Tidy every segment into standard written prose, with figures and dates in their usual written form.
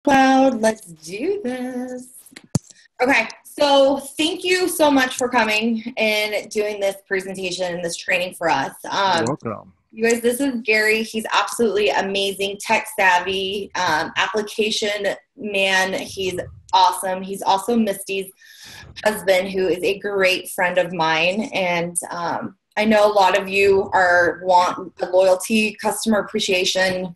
Cloud. Let's do this. Okay, so thank you so much for coming and doing this presentation and this training for us. You're welcome. You guys, this is Gary. He's absolutely amazing, tech savvy, application man. He's awesome. He's also Misty's husband, who is a great friend of mine. And I know a lot of you want a loyalty customer appreciation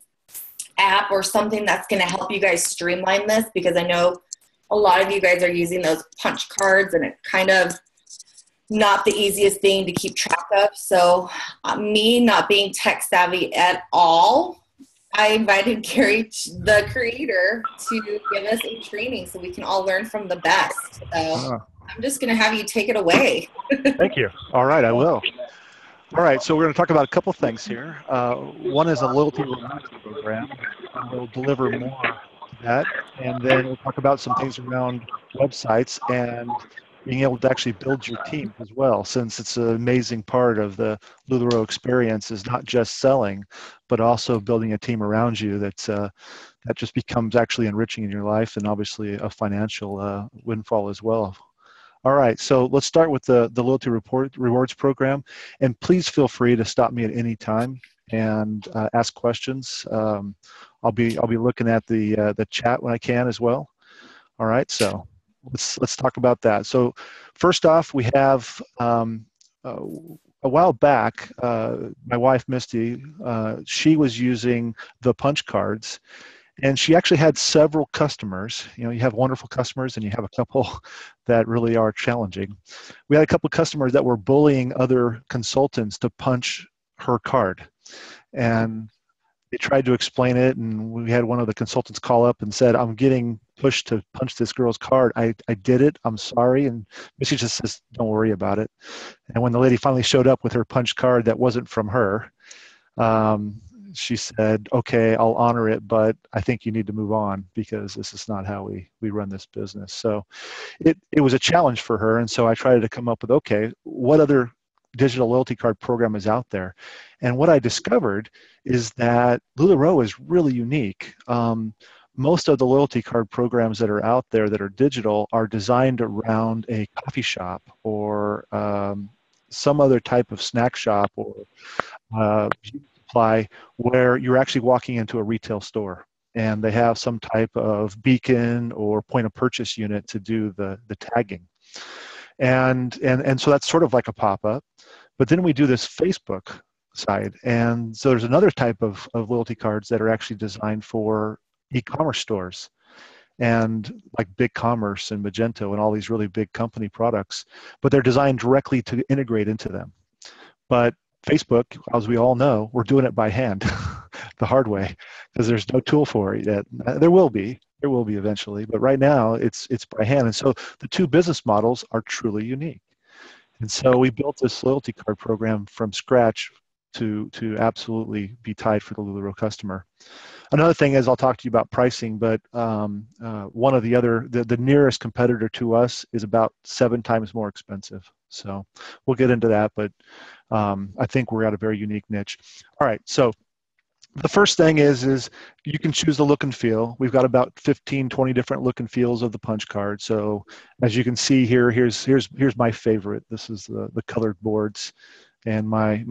app or something that's going to help you guys streamline this, because I know a lot of you guys are using those punch cards and it's kind of not the easiest thing to keep track of. So me not being tech savvy at all, I invited Gary, the creator, to give us a training so we can all learn from the best. So I'm just going to have you take it away. Thank you. All right, I will. All right, so we're going to talk about a couple things here. One is a loyalty program. We'll deliver more to that, and then we'll talk about some things around websites and being able to actually build your team as well, since it's an amazing part of the LuLaRoe experience is not just selling, but also building a team around you that just becomes actually enriching in your life, and obviously a financial windfall as well. All right, so let's start with the loyalty rewards program, and please feel free to stop me at any time and ask questions. I'll be looking at the chat when I can as well. All right, so let's talk about that. So first off, we have a while back, my wife Misty, she was using the punch cards, and she actually had several customers. You know, you have wonderful customers and you have a couple that really are challenging. We had a couple of customers that were bullying other consultants to punch her card, and they tried to explain it, and we had one of the consultants call up and said, "I'm getting pushed to punch this girl's card. I did it. I'm sorry." And Missy just says, "Don't worry about it." And when the lady finally showed up with her punch card that wasn't from her, she said, "Okay, I'll honor it, but I think you need to move on because this is not how we run this business." So it was a challenge for her, and so I tried to come up with, okay, what other digital loyalty card program is out there? And what I discovered is that LuLaRoe is really unique. Most of the loyalty card programs that are out there that are digital are designed around a coffee shop or some other type of snack shop or supply, where you're actually walking into a retail store and they have some type of beacon or point of purchase unit to do the tagging. And so that's sort of like a pop-up. But then we do this Facebook side. And so there's another type of loyalty cards that are actually designed for e-commerce stores, and like BigCommerce and Magento and all these really big company products, but they're designed directly to integrate into them. But Facebook, as we all know, we're doing it by hand, the hard way, because there's no tool for it yet. There will be eventually, but right now it's by hand. And so the two business models are truly unique. And so we built this loyalty card program from scratch to absolutely be tied for the LuLaRoe customer. Another thing is, I'll talk to you about pricing, but one of the nearest competitor to us is about 7 times more expensive. So we'll get into that, but I think we're at a very unique niche. All right, so the first thing is you can choose the look and feel. We've got about 15, 20 different look and feels of the punch card. So as you can see here, here's my favorite. This is the colored boards, and my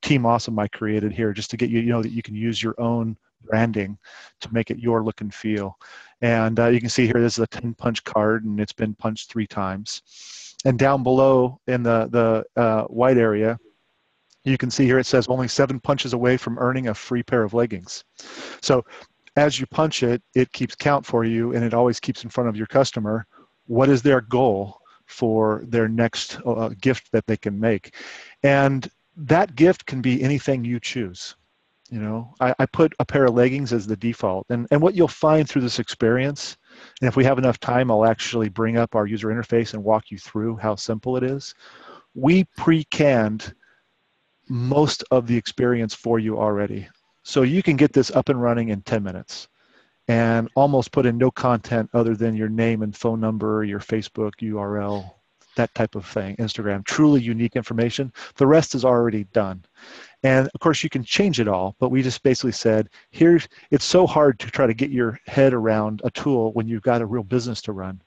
Team Awesome I created here just to get you know that you can use your own branding to make it your look and feel. And you can see here, this is a 10 punch card, and it's been punched 3 times. And down below in the white area, you can see here it says only 7 punches away from earning a free pair of leggings. So as you punch it, it keeps count for you, and it always keeps in front of your customer what is their goal for their next gift that they can make. And that gift can be anything you choose. You know, I put a pair of leggings as the default. And what you'll find through this experience, and if we have enough time, I'll actually bring up our user interface and walk you through how simple it is. We pre-canned most of the experience for you already. So you can get this up and running in 10 minutes and almost put in no content other than your name and phone number, your Facebook URL, that type of thing, Instagram, truly unique information. The rest is already done. And of course you can change it all, but we just basically said, it's so hard to try to get your head around a tool when you've got a real business to run.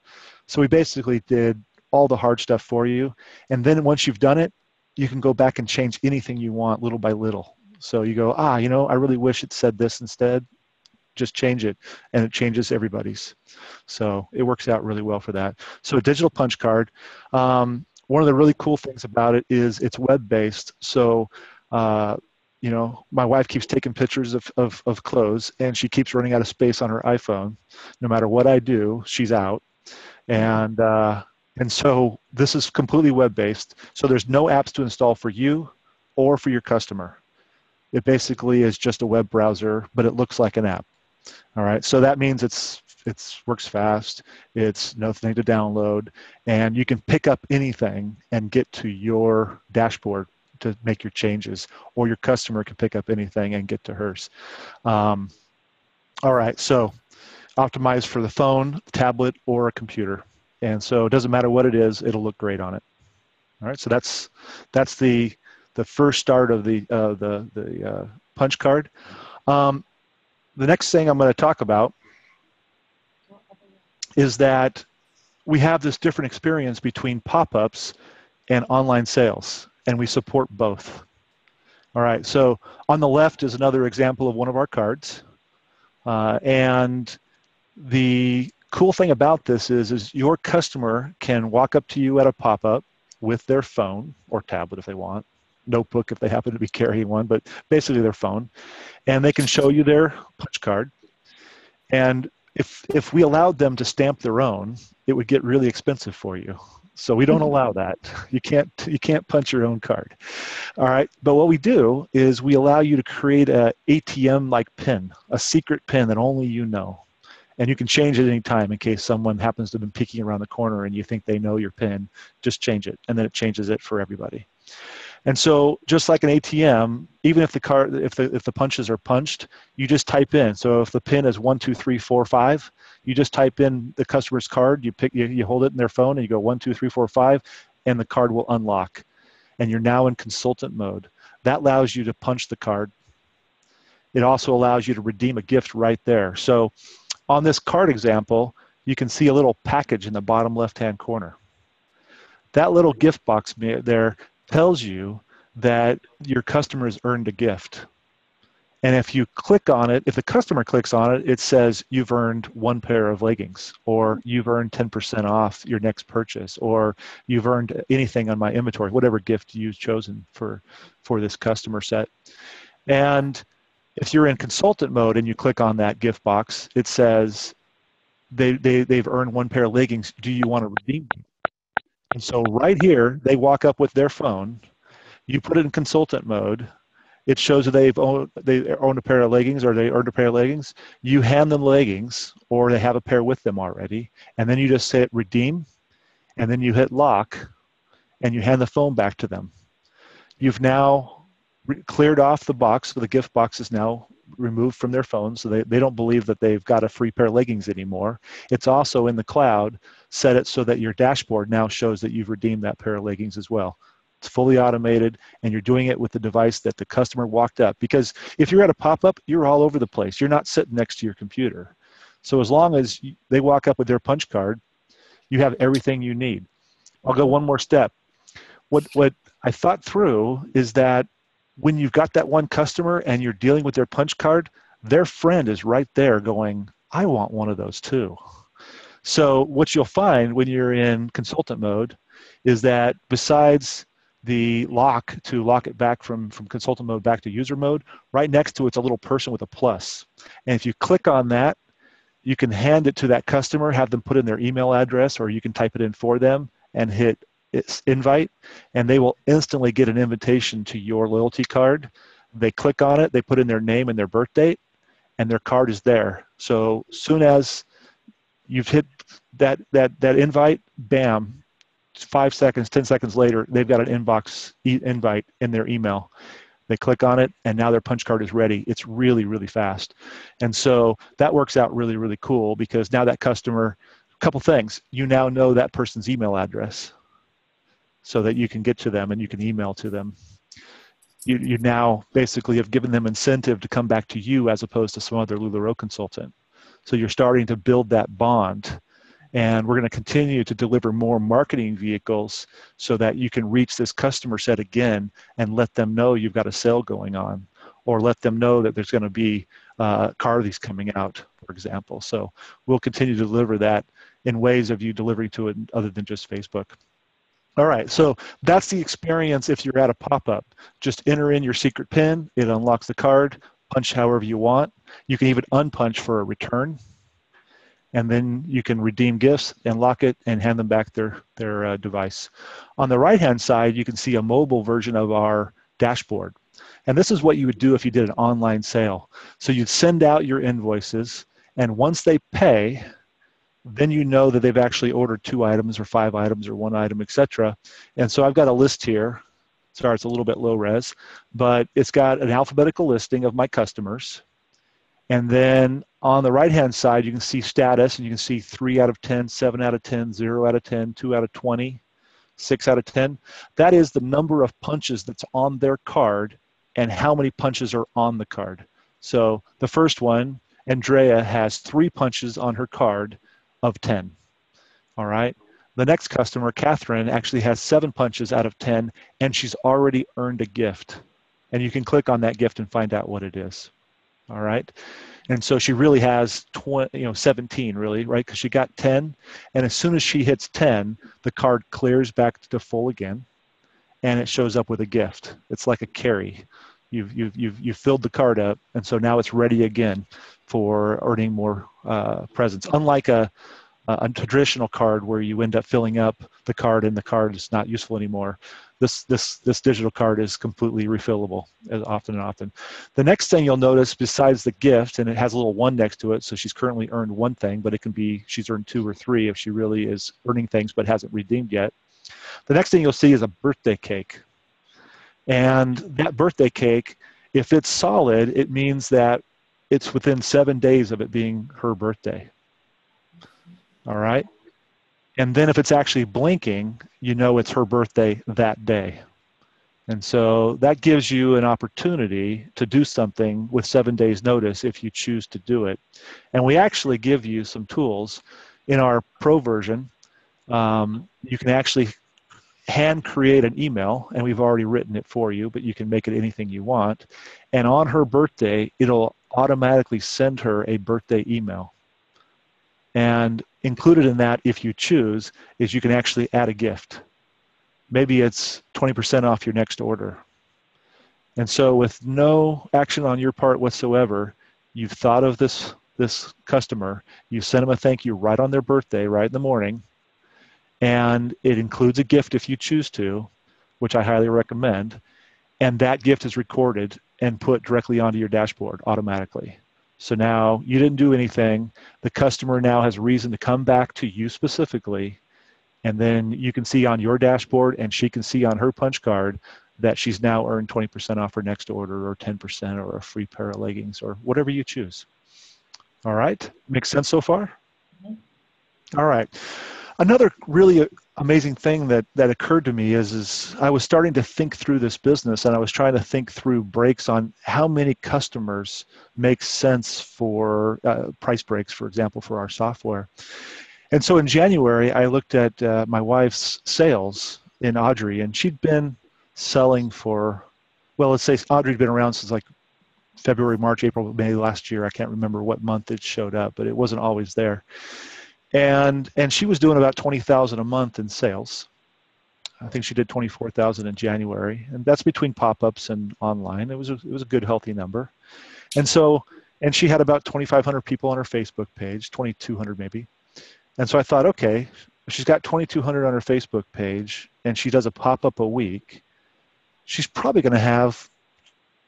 So we basically did all the hard stuff for you. And then once you've done it, you can go back and change anything you want little by little. So you go, I really wish it said this instead. Just change it, and it changes everybody's. So it works out really well for that. So a digital punch card. One of the really cool things about it is it's web-based. So, my wife keeps taking pictures of clothes, and she keeps running out of space on her iPhone. No matter what I do, she's out. And so this is completely web-based. So there's no apps to install for you or for your customer. It basically is just a web browser, but it looks like an app. All right, so that means it's works fast, it's nothing to download, and you can pick up anything and get to your dashboard to make your changes, or your customer can pick up anything and get to hers. All right, so optimized for the phone, tablet, or a computer. And so it doesn't matter what it is, it'll look great on it. All right, so that's the first start of the punch card. The next thing I'm going to talk about is that we have this different experience between pop-ups and online sales, and we support both. All right, so on the left is another example of one of our cards. And the cool thing about this is your customer can walk up to you at a pop-up with their phone or tablet if they want, notebook if they happen to be carrying one, but basically their phone, and they can show you their punch card. And if we allowed them to stamp their own, it would get really expensive for you. So we don't allow that. You can't punch your own card. All right, but what we do is we allow you to create a ATM-like pin, a secret pin that only you know. And you can change it any time in case someone happens to have been peeking around the corner and you think they know your pin. Just change it, and then it changes it for everybody. And so just like an ATM, even if the punches are punched, you just type in. So if the pin is 1, 2, 3, 4, 5, you just type in the customer's card, you hold it in their phone and you go 1, 2, 3, 4, 5, and the card will unlock. And you're now in consultant mode. That allows you to punch the card. It also allows you to redeem a gift right there. So on this card example, you can see a little package in the bottom left-hand corner. That little gift box there tells you that your customer has earned a gift. And if you click on it, if the customer clicks on it, it says you've earned 1 pair of leggings, or you've earned 10% off your next purchase, or you've earned anything on my inventory, whatever gift you've chosen for this customer set. And if you're in consultant mode and you click on that gift box, it says they've earned 1 pair of leggings. Do you want to redeem them? And so right here, they walk up with their phone. You put it in consultant mode. It shows that they own a pair of leggings, or they earned a pair of leggings. You hand them leggings, or they have a pair with them already. And then you just hit redeem, and then you hit lock, and you hand the phone back to them. You've now cleared off the box, so the gift box is now removed from their phone, so they don't believe that they've got a free pair of leggings anymore. It's also in the cloud. Set it so that your dashboard now shows that you've redeemed that pair of leggings as well. It's fully automated, and you're doing it with the device that the customer walked up. Because if you're at a pop-up, you're all over the place. You're not sitting next to your computer. So as long as they walk up with their punch card, you have everything you need. I'll go one more step. What I thought through is that when you've got that one customer and you're dealing with their punch card, their friend is right there going, I want one of those too. So what you'll find when you're in consultant mode is that besides the lock to lock it back from consultant mode back to user mode, right next to it's a little person with a plus. And if you click on that, you can hand it to that customer, have them put in their email address, or you can type it in for them and hit invite, and they will instantly get an invitation to your loyalty card. They click on it, they put in their name and their birth date, and their card is there. So soon as you've hit that invite, bam, 5 seconds, 10 seconds later, they've got an invite in their email. They click on it, and now their punch card is ready. It's really, really fast. And so that works out really, really cool, because now that customer, a couple things, you now know that person's email address. so that you can get to them and you can email to them. You now basically have given them incentive to come back to you as opposed to some other LuLaRoe consultant. So you're starting to build that bond. And we're going to continue to deliver more marketing vehicles so that you can reach this customer set again and let them know you've got a sale going on, or let them know that there's going to be car lease coming out, for example. So we'll continue to deliver that in ways of you delivering to it other than just Facebook. All right, so that's the experience if you're at a pop-up. Just enter in your secret PIN, it unlocks the card, punch however you want. You can even unpunch for a return. And then you can redeem gifts and lock it and hand them back their device. On the right-hand side, you can see a mobile version of our dashboard. And this is what you would do if you did an online sale. So you'd send out your invoices, and once they pay, then you know that they've actually ordered 2 items or 5 items or 1 item, etc. And so I've got a list here. Sorry, it's a little bit low res, but it's got an alphabetical listing of my customers. And then on the right-hand side, you can see status, and you can see 3 out of 10, 7 out of 10, 0 out of 10, 2 out of 20, 6 out of 10. That is the number of punches that's on their card and how many punches are on the card. So the first one, Andrea, has 3 punches on her card of 10. All right. The next customer, Catherine, actually has 7 punches out of 10, and she's already earned a gift. And you can click on that gift and find out what it is. All right. And so she really has 17, really, right? Because she got 10. And as soon as she hits 10, the card clears back to full again, and it shows up with a gift. It's like a carry. You've filled the card up, and so now it's ready again for earning more presents. Unlike a traditional card where you end up filling up the card and the card is not useful anymore. This digital card is completely refillable as often and often. The next thing you'll notice, besides the gift, and it has a little 1 next to it, so she's currently earned 1 thing, but it can be she's earned 2 or 3 if she really is earning things but hasn't redeemed yet. The next thing you'll see is a birthday cake. And that birthday cake, if it's solid, it means that it's within 7 days of it being her birthday. All right? And then if it's actually blinking, you know it's her birthday that day. And so that gives you an opportunity to do something with 7 days notice if you choose to do it. And we actually give you some tools. In our pro version, you can actually hand create an email, and we've already written it for you, but you can make it anything you want. And on her birthday, it'll automatically send her a birthday email. And included in that, if you choose, is you can actually add a gift. Maybe it's 20% off your next order. And so with no action on your part whatsoever, you've thought of this customer, you send them a thank you right on their birthday, right in the morning, and it includes a gift if you choose to, which I highly recommend, and that gift is recorded and put directly onto your dashboard automatically. So now you didn't do anything. The customer now has reason to come back to you specifically, and then you can see on your dashboard and she can see on her punch card that she's now earned 20% off her next order, or 10%, or a free pair of leggings, or whatever you choose. All right, makes sense so far? All right. Another really amazing thing that occurred to me is I was starting to think through this business, and I was trying to think through breaks on how many customers make sense for price breaks, for example, for our software. And so in January, I looked at my wife's sales in Audrey, and she'd been selling for, well, let's say Audrey'd been around since like February, March, April, May last year. I can't remember what month it showed up, but it wasn't always there. And she was doing about $20,000 a month in sales. I think she did $24,000 in January, and that's between pop-ups and online. It was a good, healthy number. And she had about 2,500 people on her Facebook page, 2,200 maybe. And so I thought, okay, she's got 2,200 on her Facebook page, and she does a pop-up a week. She's probably going to have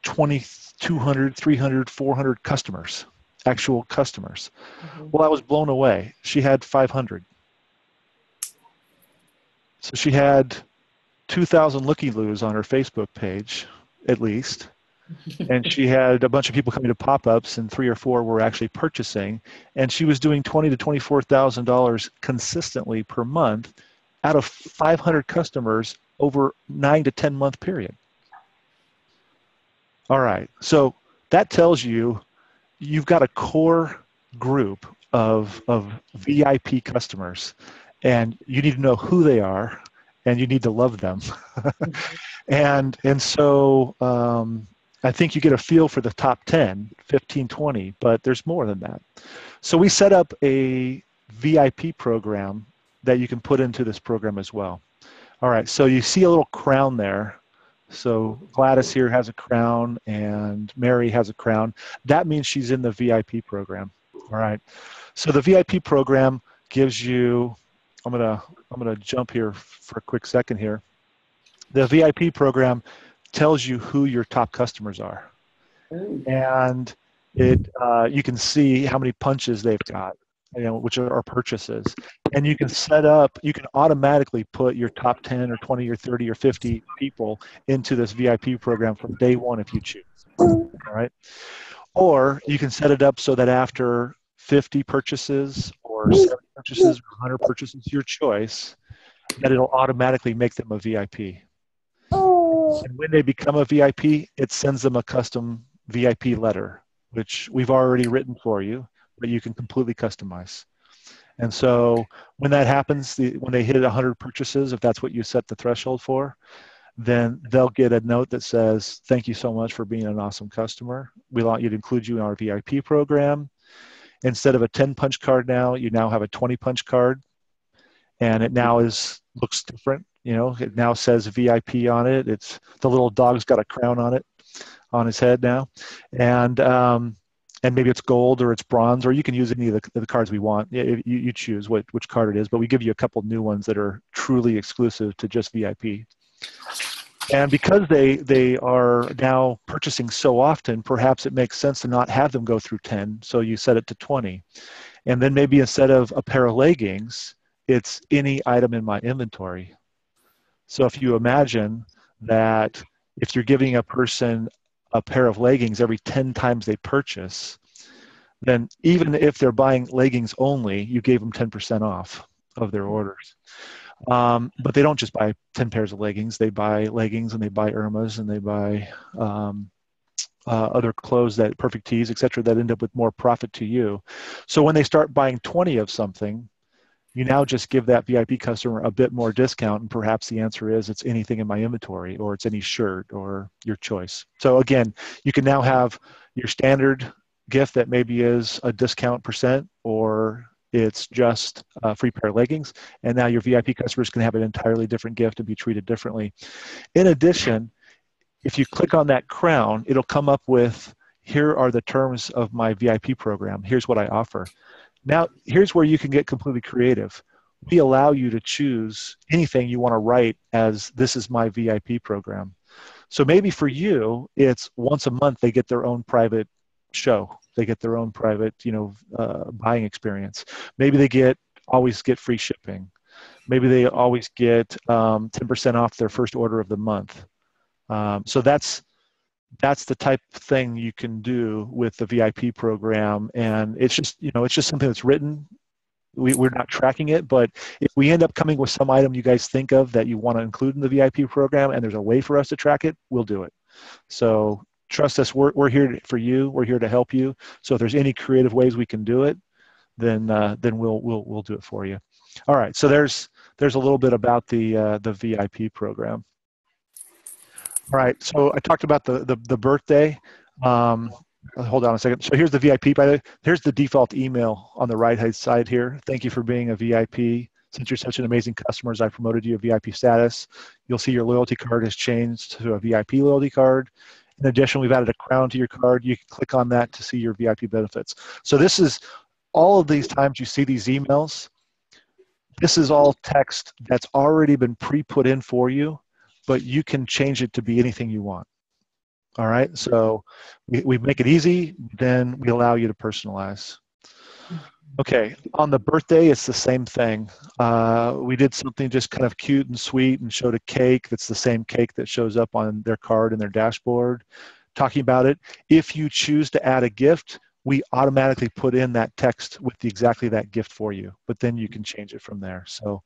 2,200, 300, 400 customers. Actual customers. Mm-hmm. Well, I was blown away. She had 500. So she had 2,000 looky-loos on her Facebook page, at least. And she had a bunch of people coming to pop-ups, and 3 or 4 were actually purchasing. And she was doing $20,000 to $24,000 consistently per month out of 500 customers over 9 to 10 month period. All right, so that tells you you've got a core group of VIP customers, and you need to know who they are, and you need to love them. And so I think you get a feel for the top 10, 15, 20, but there's more than that. So we set up a VIP program that you can put into this program as well. All right, so you see a little crown there. So Gladys here has a crown and Mary has a crown. That means she's in the VIP program. All right. So the VIP program gives you, I'm gonna jump here for a quick second here. The VIP program tells you who your top customers are. And you can see how many punches they've got, which are purchases. And you can you can automatically put your top 10 or 20 or 30 or 50 people into this VIP program from day one if you choose. All right. Or you can set it up so that after 50 purchases or 70 purchases or 100 purchases, your choice, that it'll automatically make them a VIP. And when they become a VIP, it sends them a custom VIP letter, which we've already written for you, but you can completely customize. And so when that happens, when they hit 100 purchases, if that's what you set the threshold for, then they'll get a note that says, thank you so much for being an awesome customer. We want you to include you in our VIP program. Instead of a 10 punch card now, you now have a 20 punch card. And it now looks different. It now says VIP on it. It's the little dog's got a crown on it, on his head now. And maybe it's gold or it's bronze, or you can use any of the cards we want. You choose which card it is, but we give you a couple new ones that are truly exclusive to just VIP. And because they are now purchasing so often, perhaps it makes sense to not have them go through 10, so you set it to 20. And then maybe instead of a pair of leggings, it's any item in my inventory. So if you imagine that if you're giving a person a pair of leggings every 10 times they purchase, then even if they're buying leggings only, you gave them 10% off of their orders. But they don't just buy 10 pairs of leggings. They buy leggings and they buy Irmas and they buy other clothes, that perfect tees, et cetera, that end up with more profit to you. So when they start buying 20 of something, you now just give that VIP customer a bit more discount, and perhaps the answer is it's anything in my inventory, or it's any shirt, or your choice. So again, you can now have your standard gift that maybe is a discount percent, or it's just a free pair of leggings, and now your VIP customers can have an entirely different gift and be treated differently. In addition, if you click on that crown, it'll come up with, here are the terms of my VIP program. Here's what I offer. Now, here's where you can get completely creative. We allow you to choose anything you want to write as, this is my VIP program. So maybe for you, it's once a month they get their own private show. They get their own private, buying experience. Maybe they always get free shipping. Maybe they always get 10% off their first order of the month. So that's the type of thing you can do with the VIP program. And it's just, it's just something that's written. We're not tracking it, but if we end up coming with some item you guys think of that you want to include in the VIP program and there's a way for us to track it, we'll do it. So trust us, we're here for you. We're here to help you. So if there's any creative ways we can do it, then we'll do it for you. All right. So there's a little bit about the VIP program. All right, so I talked about the birthday. Hold on a second. So here's the VIP. Here's the default email on the right-hand side here. Thank you for being a VIP. Since you're such an amazing customer, I promoted you a VIP status. You'll see your loyalty card has changed to a VIP loyalty card. In addition, we've added a crown to your card. You can click on that to see your VIP benefits. So this is all of these times you see these emails. This is all text that's already been pre-put in for you, but you can change it to be anything you want. All right, so we make it easy, then we allow you to personalize. Okay, on the birthday, it's the same thing. We did something just kind of cute and sweet and showed a cake that's the same cake that shows up on their card and their dashboard, talking about it. If you choose to add a gift, we automatically put in that text with exactly that gift for you, but then you can change it from there. So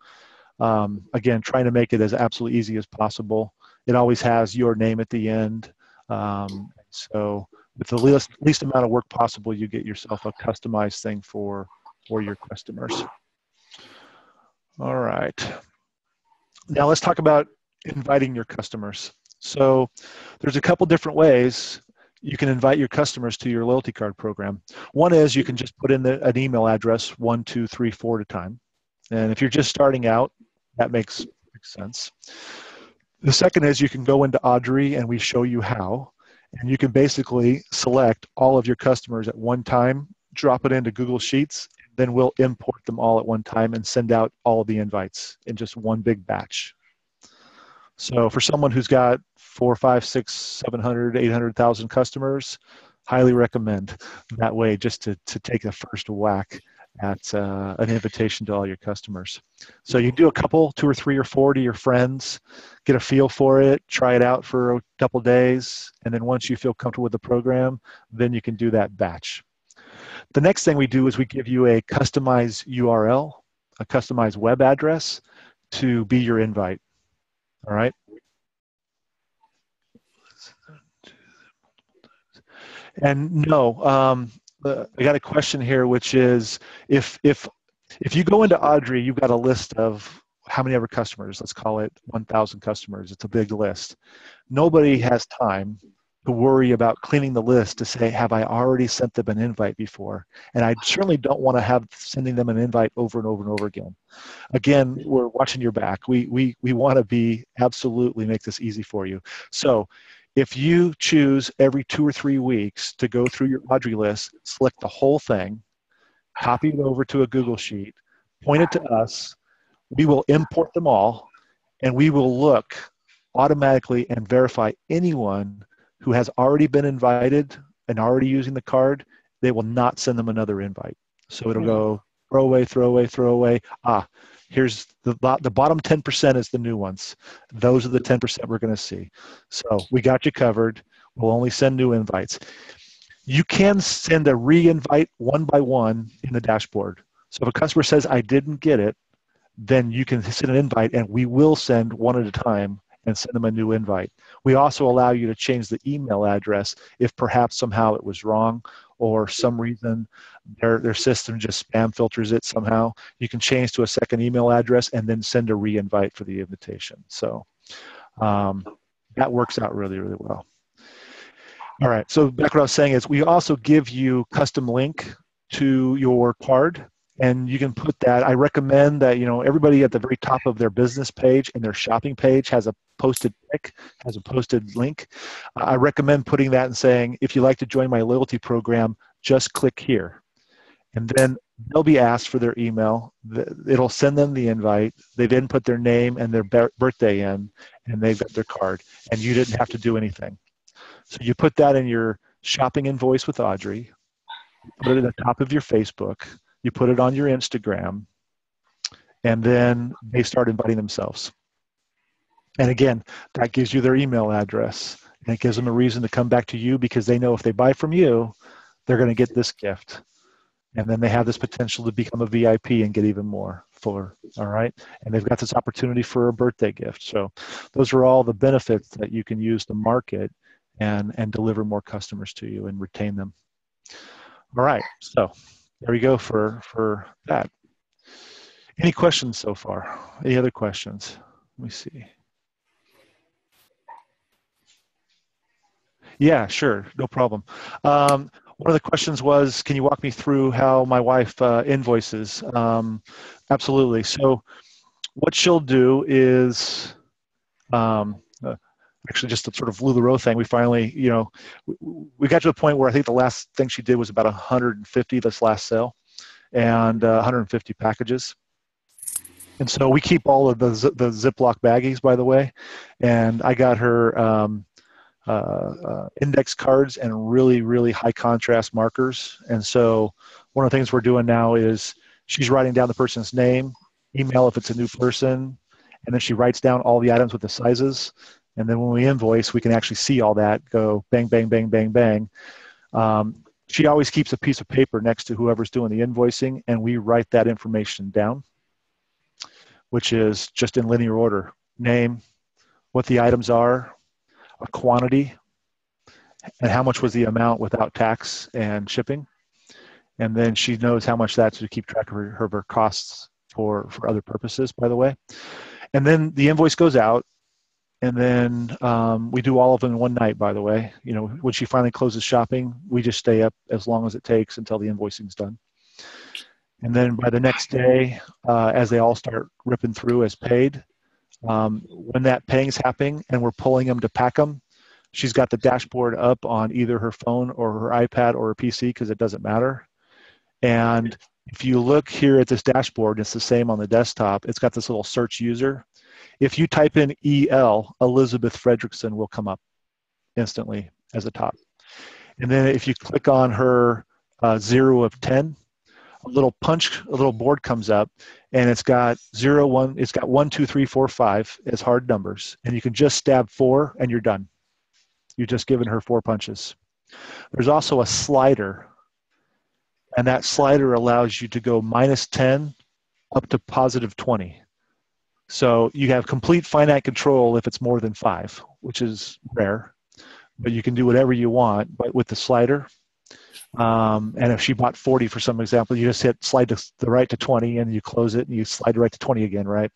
Again, trying to make it as absolutely easy as possible. It always has your name at the end. So with the least amount of work possible, you get yourself a customized thing for your customers. All right. Now let's talk about inviting your customers. So there's a couple different ways you can invite your customers to your loyalty card program. One is you can just put in an email address, 1, 2, 3, 4 at a time. And if you're just starting out, that makes sense. The second is you can go into Audrey and we show you how. And you can basically select all of your customers at one time, drop it into Google Sheets, then we'll import them all at one time and send out all of the invites in just one big batch. So for someone who's got 4, 5, 6, 700, 800,000 customers, highly recommend that way just to take the first whack at an invitation to all your customers. So you do a couple, 2 or 3 or 4 to your friends, get a feel for it, try it out for a couple days, and then once you feel comfortable with the program, then you can do that batch. The next thing we do is we give you a customized URL, a customized web address to be your invite. All right. And no, I got a question here, which is if you go into Audrey, you've got a list of how many ever customers. Let's call it 1,000 customers. It's a big list. Nobody has time to worry about cleaning the list to say, have I already sent them an invite before? And I certainly don't want to have sending them an invite over and over and over again. Again, we're watching your back. We want to be absolutely make this easy for you. So if you choose every 2 or 3 weeks to go through your Audrey list, select the whole thing, copy it over to a Google Sheet, point it to us, we will import them all, and we will look automatically and verify anyone who has already been invited and already using the card. They will not send them another invite. So it'll go throw away, throw away, throw away. Here's the bottom 10% is the new ones. Those are the 10% we're going to see. So we got you covered. We'll only send new invites. You can send a re-invite one by one in the dashboard. So if a customer says, I didn't get it, then you can send an invite and we will send one at a time and send them a new invite. We also allow you to change the email address if perhaps somehow it was wrong or some reason their system just spam filters it somehow. You can change to a second email address and then send a re-invite for the invitation. So that works out really, really well. All right, so back what I was saying is we also give you custom link to your card. And you can put that, I recommend that, everybody at the very top of their business page and their shopping page has a posted pic, has a posted link. I recommend putting that and saying, if you'd like to join my loyalty program, just click here. And then they'll be asked for their email. It'll send them the invite. They then put their name and their birthday in, and they've got their card. And you didn't have to do anything. So you put that in your shopping invoice with Audrey, put it at the top of your Facebook, you put it on your Instagram, and then they start inviting themselves. And again, that gives you their email address, and it gives them a reason to come back to you because they know if they buy from you, they're going to get this gift. And then they have this potential to become a VIP and get even more all right? And they've got this opportunity for a birthday gift. So those are all the benefits that you can use to market and deliver more customers to you and retain them. All right, so there we go for that. Any questions so far? Any other questions? Let me see. Yeah, sure, no problem. One of the questions was, can you walk me through how my wife invoices? Absolutely. So what she'll do is, actually just a sort of LuLaRoe thing, we finally, we got to the point where I think the last thing she did was about 150 this last sale, and 150 packages. And so we keep all of the Ziploc baggies, by the way, and I got her index cards and really, really high contrast markers. And so one of the things we're doing now is she's writing down the person's name, email if it's a new person, and then she writes down all the items with the sizes. And then when we invoice, we can actually see all that go bang, bang, bang, bang, bang. She always keeps a piece of paper next to whoever's doing the invoicing, and we write that information down. which is just in linear order. Name, what the items are, a quantity, and how much was the amount without tax and shipping. And then she knows how much that's to keep track of her costs for other purposes, by the way. And then the invoice goes out, and then we do all of them in one night, by the way. You know, when she finally closes shopping, we just stay up as long as it takes until the invoicing's done. And then by the next day, as they all start ripping through as paid, when that paying's happening and we're pulling them to pack them, she's got the dashboard up on either her phone or her iPad or her PC, because it doesn't matter. And if you look here at this dashboard, it's the same on the desktop. It's got this little search user. If you type in EL, Elizabeth Fredrickson will come up instantly as a top. And then if you click on her 0 of 10, a little board comes up, and it's got 0, 1, it's got 1, 2, 3, 4, 5 as hard numbers. And you can just stab 4 and you're done. You've just given her 4 punches. There's also a slider, and that slider allows you to go -10 up to +20. So you have complete finite control if it's more than 5, which is rare, but you can do whatever you want. But with the slider, and if she bought 40 for some example, you just hit slide to the right to 20, and you close it, and you slide right to 20 again, right?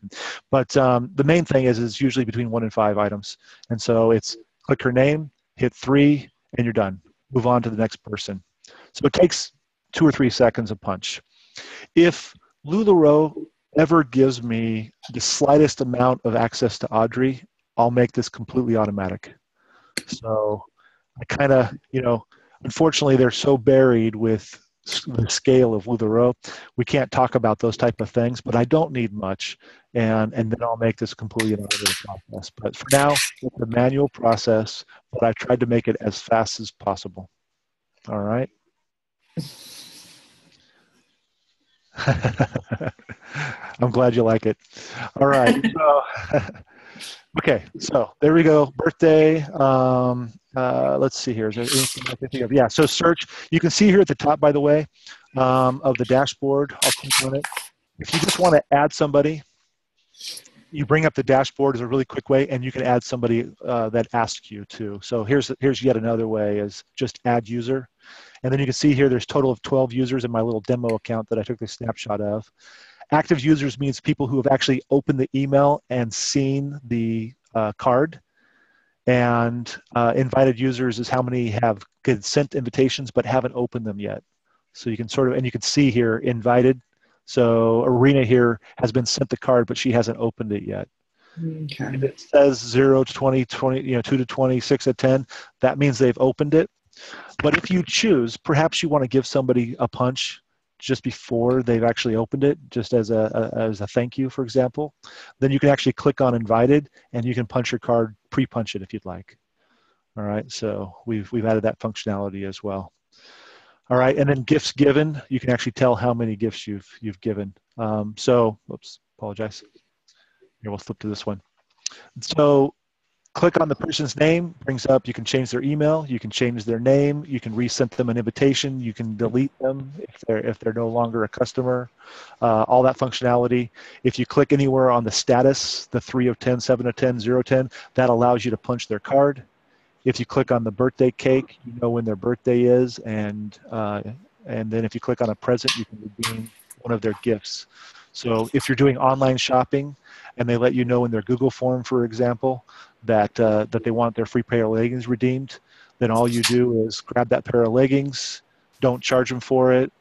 But the main thing is usually between 1 and 5 items. And so it's click her name, hit 3, and you're done. Move on to the next person. So it takes 2 or 3 seconds a punch. If LuLaRoe ever gives me the slightest amount of access to Audrey, I'll make this completely automatic. So I kind of, you know, unfortunately they're so buried with the scale of LuLaRoe, we can't talk about those type of things, but I don't need much, and then I'll make this completely an automated process. But for now, it's a manual process, but I tried to make it as fast as possible. All right. I'm glad you like it. All right. So, okay. So there we go. Birthday. Let's see here. Is there anything I can think of? Yeah. So search. You can see here at the top, by the way, of the dashboard. I'll click on it. If you just want to add somebody, you bring up the dashboard as a really quick way, and you can add somebody that asks you to. So here's yet another way: is just add user. And then you can see here there's a total of 12 users in my little demo account that I took the snapshot of. Active users means people who have actually opened the email and seen the card. And invited users is how many have sent invitations but haven't opened them yet. So you can sort of, and you can see here, invited. So Arena here has been sent the card, but she hasn't opened it yet. Okay. If it says 0 to 20, 20, 2 to 20, 6 to 10, that means they've opened it. But if you choose, perhaps you want to give somebody a punch just before they've actually opened it, just as a thank you, for example, then you can actually click on invited, and you can punch your card, pre-punch it if you'd like. All right, so we've added that functionality as well. All right, and then gifts given, you can actually tell how many gifts you've given. So, oops, apologize. Here, we'll flip to this one. So click on the person's name, brings up, you can change their email, you can change their name, you can resend them an invitation, you can delete them if they're no longer a customer, all that functionality. If you click anywhere on the status, the 3 of 10, 7 of 10, 0 of 10, that allows you to punch their card. If you click on the birthday cake, you know when their birthday is, and then if you click on a present, you can redeem one of their gifts. So if you're doing online shopping and they let you know in their Google form, for example, that they want their free pair of leggings redeemed, then all you do is grab that pair of leggings, don't charge them for it,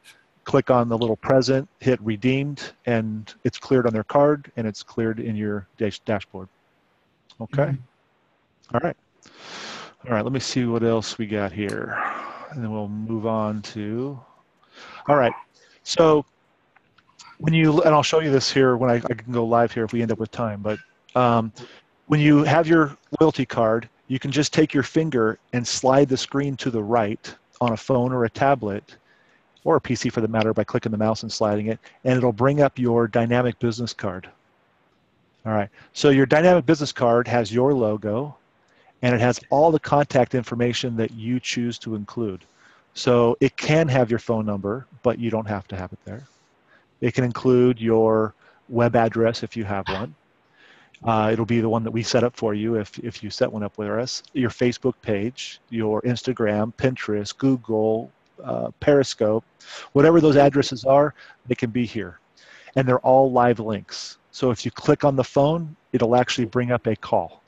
click on the little present, hit redeemed, and it's cleared on their card, and it's cleared in your dashboard. Okay? Mm-hmm. All right. All right, let me see what else we got here. And then we'll move on to, all right. So when you, and I'll show you this here when I can go live here if we end up with time, but when you have your loyalty card, you can just take your finger and slide the screen to the right on a phone or a tablet, or a PC for the matter, by clicking the mouse and sliding it, and it'll bring up your dynamic business card. All right, so your dynamic business card has your logo, and it has all the contact information that you choose to include. So it can have your phone number, but you don't have to have it there. It can include your web address if you have one. It'll be the one that we set up for you if you set one up with us. Your Facebook page, your Instagram, Pinterest, Google, Periscope, whatever those addresses are, they can be here. And they're all live links. So if you click on the phone, it'll actually bring up a call.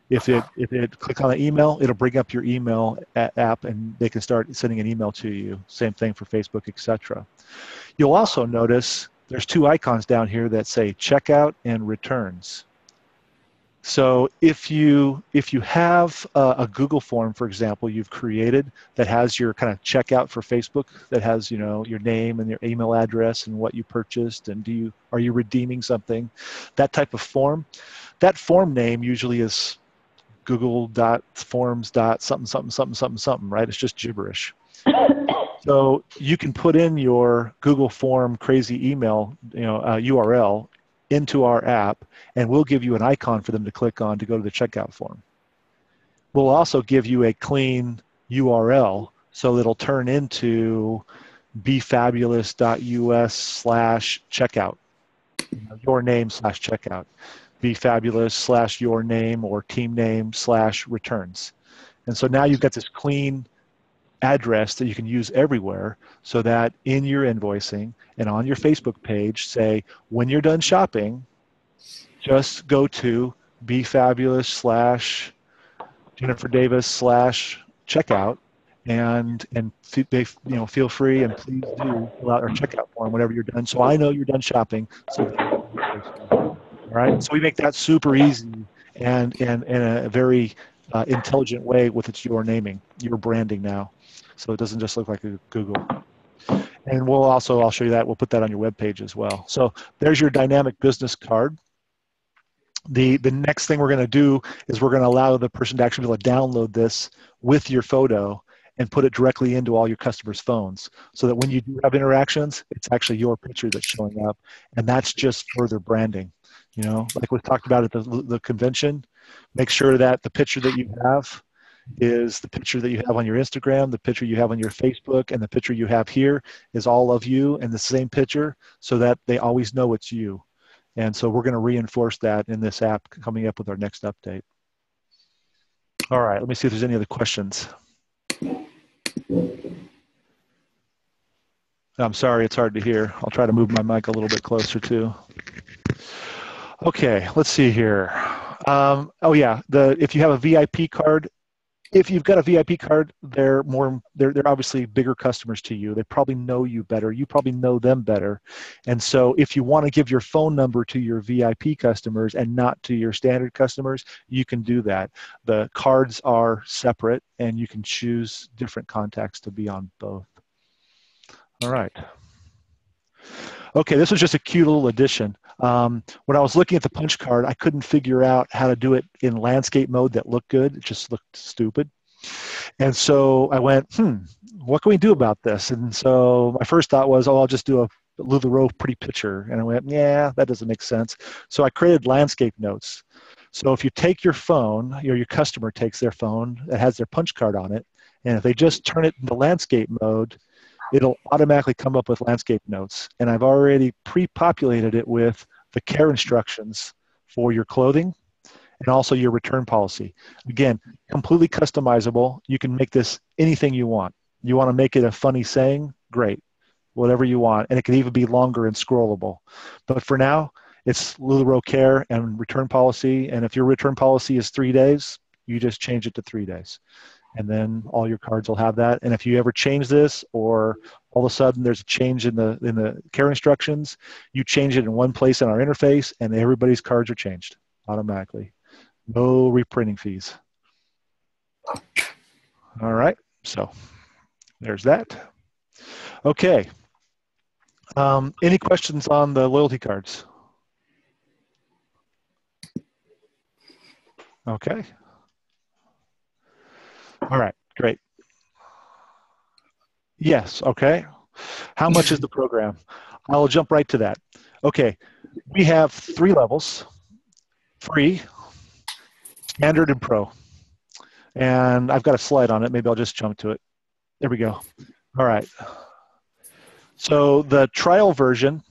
If it click on the email, it'll bring up your email app and they can start sending an email to you. Same thing for Facebook, etc. You'll also notice there's two icons down here that say checkout and returns. So if you have a Google form, for example, you've created that has your kind of checkout for Facebook, that has your name and your email address and what you purchased and are you redeeming something, that type of form, that form name usually is google.forms.something, right? It's just gibberish. So you can put in your Google form crazy email URL into our app, and we'll give you an icon for them to click on to go to the checkout form. We'll also give you a clean URL so it'll turn into befabulous.us/checkout, your name/checkout, befabulous/your name or team name/returns. And so now you've got this clean address that you can use everywhere, so that in your invoicing and on your Facebook page, say, when you're done shopping, just go to befabulous/JenniferDavis/checkout and feel free and please do fill out our checkout form whenever you're done. So I know you're done shopping. So all right. So we make that super easy and in a very intelligent way with your naming, your branding now. So it doesn't just look like a Google. And I'll show you that. We'll put that on your webpage as well. So there's your dynamic business card. The next thing we're going to do is we're going to allow the person to actually be able to download this with your photo and put it directly into all your customers' phones, so that when you do have interactions, it's actually your picture that's showing up, and that's just further branding. Like we talked about at the convention, make sure that the picture that you have is the picture that you have on your Instagram, the picture you have on your Facebook, and the picture you have here is all of you in the same picture, so that they always know it's you. And so we're going to reinforce that in this app coming up with our next update. All right, let me see if there's any other questions. I'm sorry, it's hard to hear. I'll try to move my mic a little bit closer too. Okay, let's see here. Oh yeah, if you have a VIP card, if you've got a VIP card, they're obviously bigger customers to you. They probably know you better. You probably know them better. And so if you want to give your phone number to your VIP customers and not to your standard customers, you can do that. The cards are separate, and you can choose different contacts to be on both. All right. Okay, this was just a cute little addition. When I was looking at the punch card, I couldn't figure out how to do it in landscape mode that looked good. It just looked stupid. And so I went, what can we do about this? And so my first thought was, I'll just do a LuLaRoe pretty picture. And I went, yeah, that doesn't make sense. So I created landscape notes. So if you take your phone, your customer takes their phone that has their punch card on it, and if they just turn it into landscape mode, it'll automatically come up with landscape notes. And I've already pre-populated it with the care instructions for your clothing and also your return policy. Again, completely customizable. You can make this anything you want. You want to make it a funny saying? Great. Whatever you want. And it can even be longer and scrollable. But for now, it's LuLaRoe care and return policy. And if your return policy is 3 days, you just change it to 3 days. And then all your cards will have that. And if you ever change this, or all of a sudden there's a change in the care instructions, you change it in one place in our interface, and everybody's cards are changed automatically. No reprinting fees. All right, so there's that. Okay. Any questions on the loyalty cards? Okay. All right, great. Yes, okay. How much is the program? I'll jump right to that. Okay, we have 3 levels: free, standard, and pro. And I've got a slide on it. Maybe I'll just jump to it. There we go. All right. So the trial version,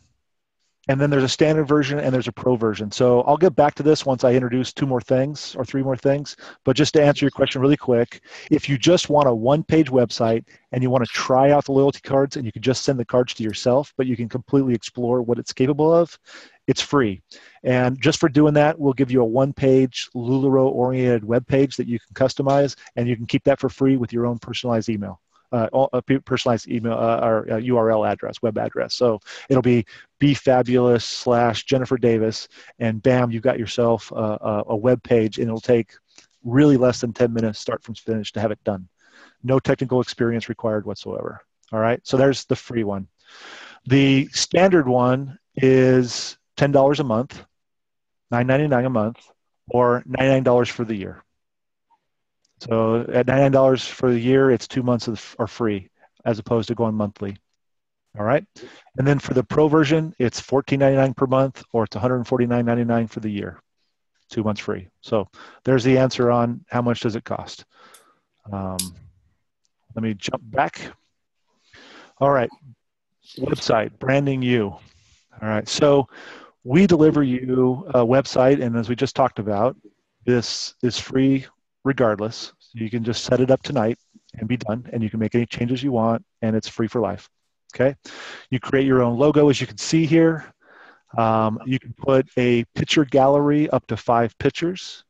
And then there's a standard version and there's a pro version. So I'll get back to this once I introduce 2 more things or 3 more things. But just to answer your question really quick, if you just want a one-page website and you want to try out the loyalty cards and you can just send the cards to yourself, but you can completely explore what it's capable of, it's free. And just for doing that, we'll give you a one-page LuLaRoe-oriented web page that you can customize, and you can keep that for free with your own personalized email. Personalized email or URL address, web address. So it'll be bfabulous/Jennifer Davis, and bam, you've got yourself a web page, and it'll take really less than 10 minutes start from finish to have it done. No technical experience required whatsoever. All right, so there's the free one. The standard one is $10 a month, $9.99 a month, or $99 for the year. So at $99 for the year, it's 2 months are free as opposed to going monthly. All right. And then for the pro version, it's $14.99 per month, or it's $149.99 for the year, 2 months free. So there's the answer on how much does it cost. Let me jump back. All right. Website, branding you. All right. So we deliver you a website, and as we just talked about, this is free regardless. So you can just set it up tonight and be done, and you can make any changes you want, and it's free for life. Okay. You create your own logo, as you can see here. You can put a picture gallery up to 5 pictures,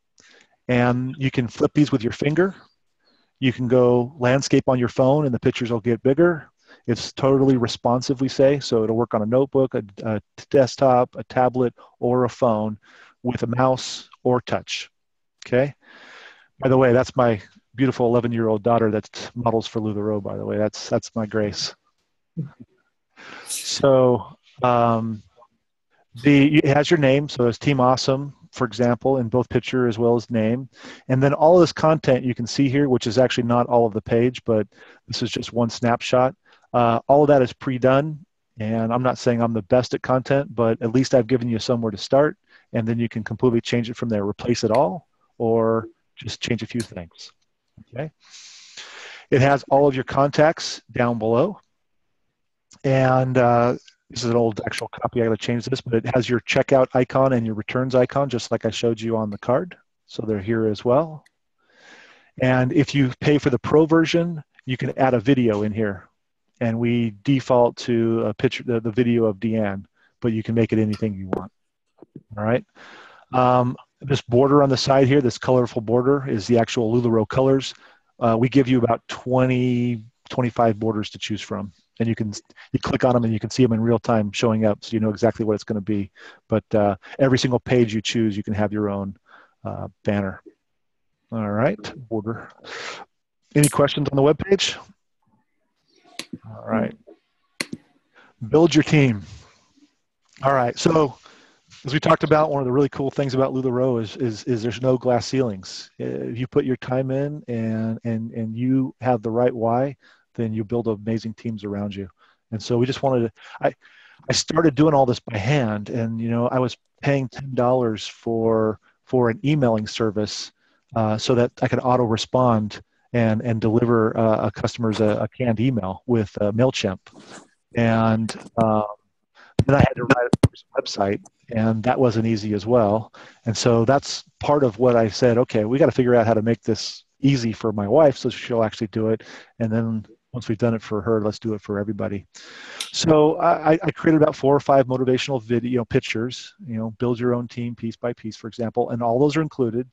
and you can flip these with your finger. You can go landscape on your phone, and the pictures will get bigger. It's totally responsive, we say, so it'll work on a notebook, a desktop, a tablet, or a phone with a mouse or touch. Okay. By the way, that's my beautiful 11-year-old daughter that models for LuLaRoe, by the way. That's my Grace. So it has your name, so it's Team Awesome, for example, in both picture as well as name. And then all of this content you can see here, which is actually not all of the page, but this is just one snapshot. All of that is pre-done, and I'm not saying I'm the best at content, but at least I've given you somewhere to start, and then you can completely change it from there, replace it all, or just change a few things. Okay. It has all of your contacts down below, and this is an old actual copy. I got to change this, but it has your checkout icon and your returns icon, just like I showed you on the card. So they're here as well. And if you pay for the pro version, you can add a video in here, and we default to a picture, the video of Deanne, but you can make it anything you want. All right. This border on the side here, this colorful border, is the actual LuLaRoe colors. We give you about 20, 25 borders to choose from. And you click on them and you can see them in real time showing up, so you know exactly what it's going to be. But every single page you choose, you can have your own banner. All right, border. Any questions on the webpage? All right. Build your team. All right, so as we talked about, one of the really cool things about LuLaRoe is there's no glass ceilings. If you put your time in and you have the right why, then you build amazing teams around you. And so we just wanted to, I started doing all this by hand, and I was paying $10 for an emailing service so that I could auto respond and deliver a customer's a canned email with MailChimp. And then I had to write a website, and that wasn't easy as well. And so that's part of what I said, okay, we got to figure out how to make this easy for my wife so she'll actually do it. And then once we've done it for her, let's do it for everybody. So I created about 4 or 5 motivational video pictures, build your own team piece by piece, for example, and all those are included.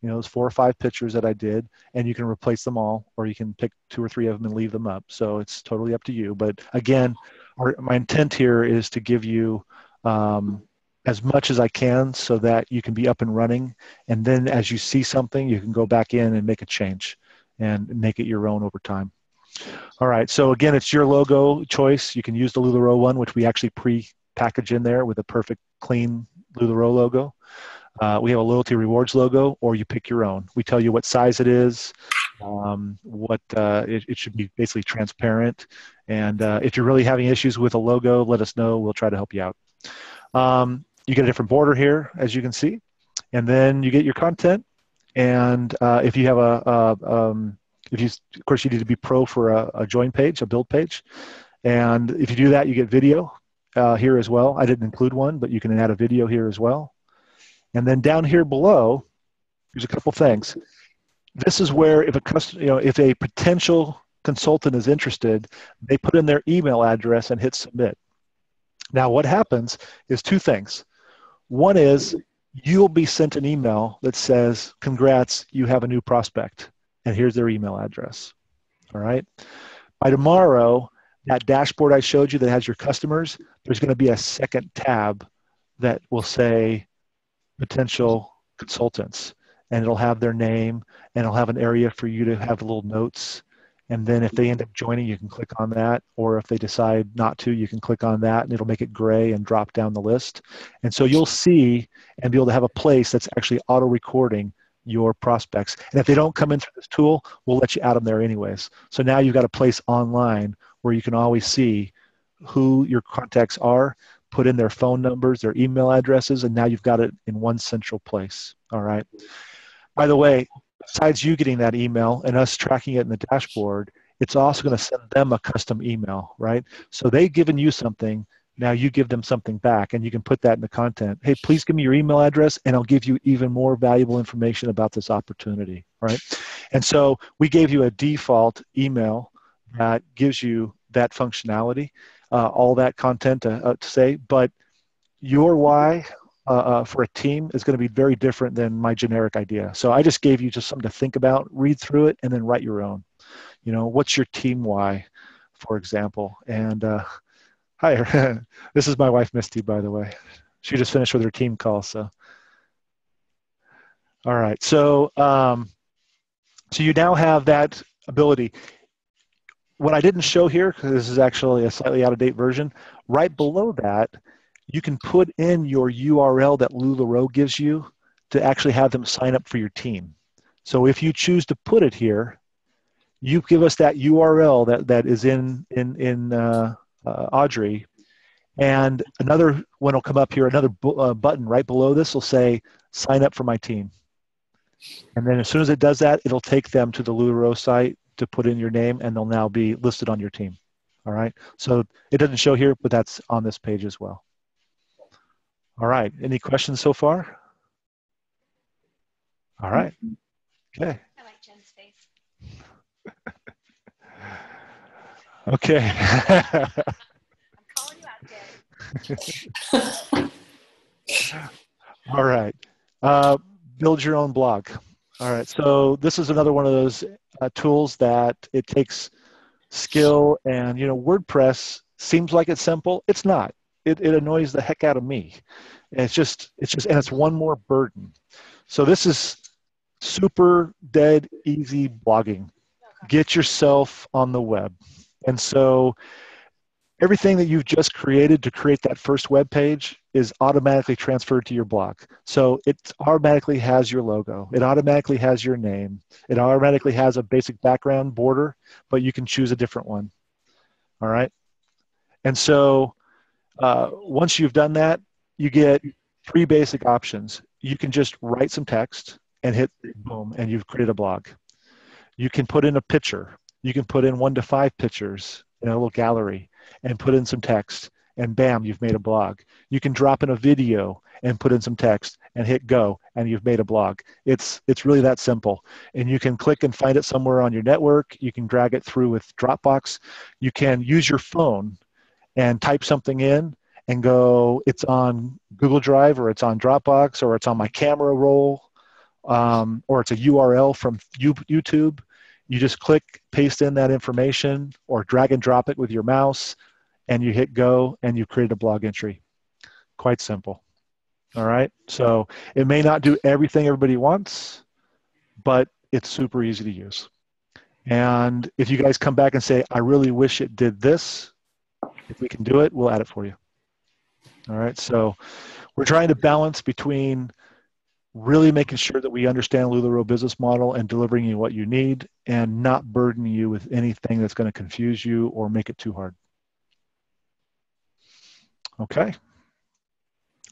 Those 4 or 5 pictures that I did, and you can replace them all, or you can pick 2 or 3 of them and leave them up. So it's totally up to you. But again, my intent here is to give you as much as I can so that you can be up and running. And then as you see something, you can go back in and make a change and make it your own over time. All right. So again, it's your logo choice. You can use the LuLaRoe one, which we actually pre-package in there with a perfect, clean LuLaRoe logo. We have a loyalty rewards logo, or you pick your own. We tell you what size it is, it should be basically transparent. And if you're really having issues with a logo, let us know. We'll try to help you out. You get a different border here, as you can see. And then you get your content. And if you have of course, you need to be pro for a join page, a build page. And if you do that, you get video. here as well. I didn't include one, but you can add a video here as well. And then down here below, there's a couple things. This is where if if a potential consultant is interested, they put in their email address and hit submit. Now what happens is two things. One is you'll be sent an email that says, congrats, you have a new prospect, and here's their email address. All right. By tomorrow, that dashboard I showed you that has your customers, there's going to be a second tab that will say potential consultants, and it'll have their name, and it'll have an area for you to have little notes. And then if they end up joining, you can click on that, or if they decide not to, you can click on that, and it'll make it gray and drop down the list. And so you'll see and be able to have a place that's actually auto-recording your prospects. And if they don't come in through this tool, we'll let you add them there anyways. So now you've got a place online where you can always see who your contacts are, put in their phone numbers, their email addresses, and now you've got it in one central place. All right. By the way, besides you getting that email and us tracking it in the dashboard, it's also going to send them a custom email, right? So they've given you something, now you give them something back, and you can put that in the content. Hey, please give me your email address, and I'll give you even more valuable information about this opportunity, right? And so we gave you a default email that gives you that functionality, all that content to say, but your why for a team is going to be very different than my generic idea. So I just gave you just something to think about, read through it, and then write your own. You know, what's your team why, for example? And hi, this is my wife, Misty, by the way. She just finished with her team call, so. All right, so so you now have that ability. What I didn't show here, because this is actually a slightly out-of-date version, right below that, you can put in your URL that LuLaRoe gives you to actually have them sign up for your team. So if you choose to put it here, you give us that URL that is in Audrey, and another one will come up here, another button right below this will say, sign up for my team. And then as soon as it does that, it'll take them to the LuLaRoe site to put in your name, and they'll now be listed on your team. All right. So it doesn't show here, but that's on this page as well. All right. Any questions so far? All right. Okay. I like Jen's face. Okay. I'm calling you out, Jen. All right. Build your own blog. All right. So this is another one of those tools that it takes skill, and WordPress seems like it's simple. It's not. It annoys the heck out of me. And it's just, and it's one more burden. So this is super dead easy blogging. Get yourself on the web. And so everything that you've just created to create that first web page is automatically transferred to your blog. So it automatically has your logo. It automatically has your name. It automatically has a basic background border, but you can choose a different one. All right. And so once you've done that, you get three basic options. You can just write some text and hit boom, and you've created a blog. You can put in a picture. You can put in 1 to 5 pictures in a little gallery and put in some text, and bam, you've made a blog. You can drop in a video and put in some text and hit go, and you've made a blog. It's really that simple. And you can click and find it somewhere on your network. You can drag it through with Dropbox. You can use your phone and type something in and go, it's on Google Drive, or it's on Dropbox, or it's on my camera roll, or it's a URL from YouTube. You just click, paste in that information, or drag and drop it with your mouse, and you hit go, and you create a blog entry. Quite simple. All right. So it may not do everything everybody wants, but it's super easy to use. And if you guys come back and say, I really wish it did this, if we can do it, we'll add it for you. All right. So we're trying to balance between really making sure that we understand LuLaRoe business model and delivering you what you need, and not burdening you with anything that's going to confuse you or make it too hard. Okay.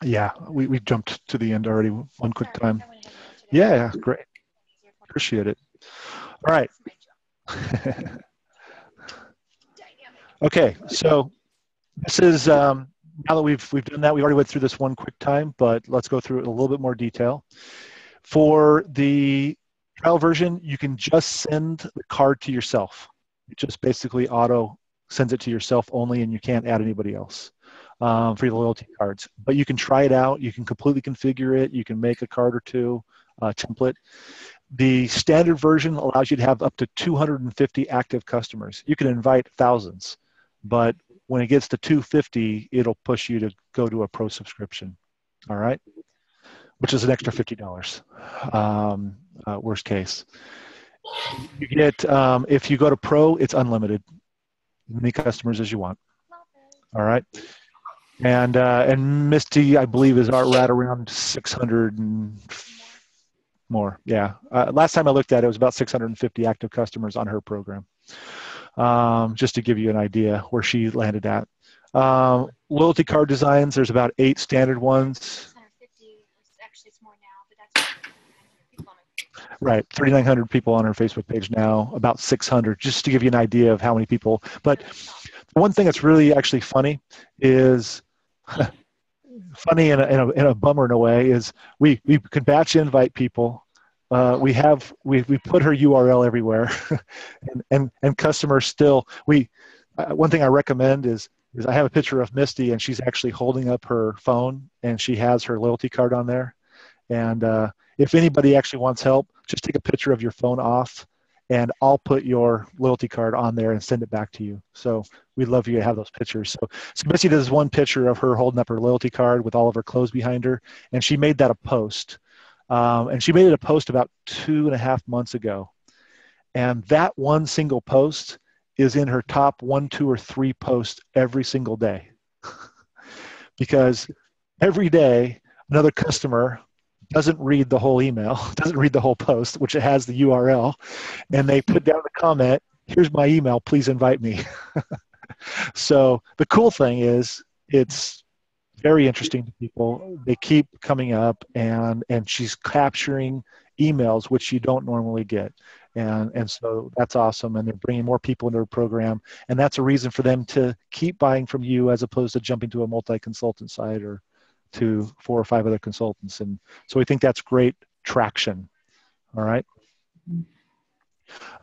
Yeah, we jumped to the end already. One quick time. Yeah, great. Appreciate it. All right. Okay, so this is now that we've done that, we already went through this one quick time, but let's go through it in a little bit more detail. For the trial version, you can just send the card to yourself. It just basically auto sends it to yourself only, and you can't add anybody else for your loyalty cards. But you can try it out. You can completely configure it. You can make a card or two, template. The standard version allows you to have up to 250 active customers. You can invite thousands, but when it gets to 250, it'll push you to go to a pro subscription, all right? Which is an extra $50, worst case. You get, if you go to pro, it's unlimited, as many customers as you want, all right? And Misty, I believe, is right around 600 and more, yeah. Last time I looked at it, it was about 650 active customers on her program, just to give you an idea where she landed at. Loyalty card designs, there's about 8 standard ones. 650, actually it's more now, but that's 3,900 people on my page. Right, 3,900 people on her Facebook page now, about 600, just to give you an idea of how many people. But the one thing that's really actually funny is, funny in a bummer in a way, is we could batch invite people. We put her URL everywhere, and customers still, one thing I recommend is I have a picture of Misty, and she's actually holding up her phone, and she has her loyalty card on there. And if anybody actually wants help, just take a picture of your phone off, and I'll put your loyalty card on there and send it back to you. So we'd love you to have those pictures. So Misty does one picture of her holding up her loyalty card with all of her clothes behind her, and she made that a post. And she made it a post about 2.5 months ago. And that one single post is in her top 1, 2, or 3 posts every single day. Because every day, another customer doesn't read the whole email, doesn't read the whole post, which it has the URL, and they put down the comment, here's my email, please invite me. So the cool thing is, it's very interesting to people. They keep coming up, and she's capturing emails, which you don't normally get. And so that's awesome, and they're bringing more people into the program, and that's a reason for them to keep buying from you as opposed to jumping to a multi-consultant site or to 4 or 5 other consultants. And so we think that's great traction. All right.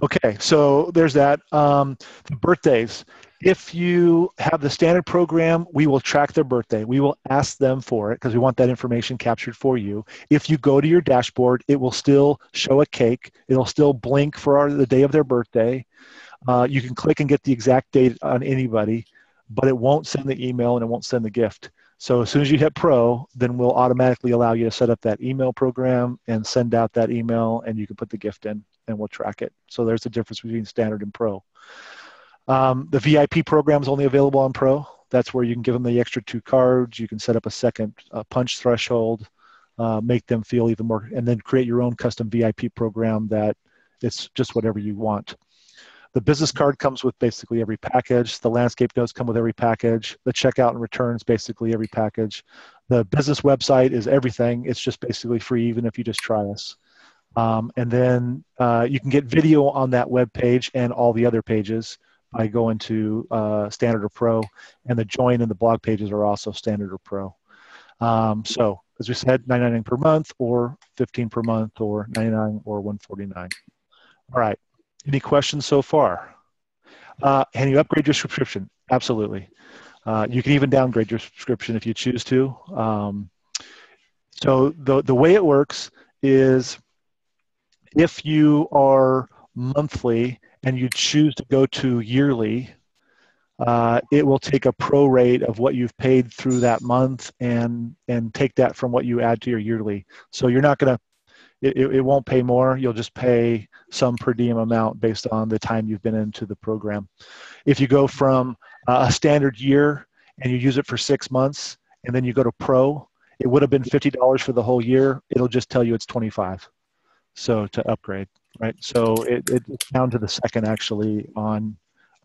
Okay, so there's that. The birthdays. If you have the standard program, we will track their birthday. We will ask them for it because we want that information captured for you. If you go to your dashboard, it will still show a cake. It'll still blink for the day of their birthday. You can click and get the exact date on anybody, but it won't send the email and it won't send the gift. So as soon as you hit pro, then we'll automatically allow you to set up that email program and send out that email, and you can put the gift in and we'll track it. So there's the difference between standard and pro. The VIP program is only available on pro. That's where you can give them the extra 2 cards. You can set up a second punch threshold, make them feel even more, and then create your own custom VIP program that it's just whatever you want. The business card comes with basically every package. The landscape notes come with every package. The checkout and returns, basically every package. The business website is everything. It's just basically free, even if you just try us. And then you can get video on that web page and all the other pages by going to standard or pro. And the join and the blog pages are also standard or pro. So as we said, $99 per month, or $15 per month, or $99 or $149. All right. Any questions so far? Can you upgrade your subscription? Absolutely. You can even downgrade your subscription if you choose to. So the way it works is, if you are monthly and you choose to go to yearly, it will take a prorate of what you've paid through that month and take that from what you add to your yearly. So you're not going to, it won't pay more. You'll just pay some per diem amount based on the time you've been into the program. If you go from a standard year and you use it for 6 months and then you go to pro, it would have been $50 for the whole year. It'll just tell you it's $25. So to upgrade, right? So it's down to the second actually on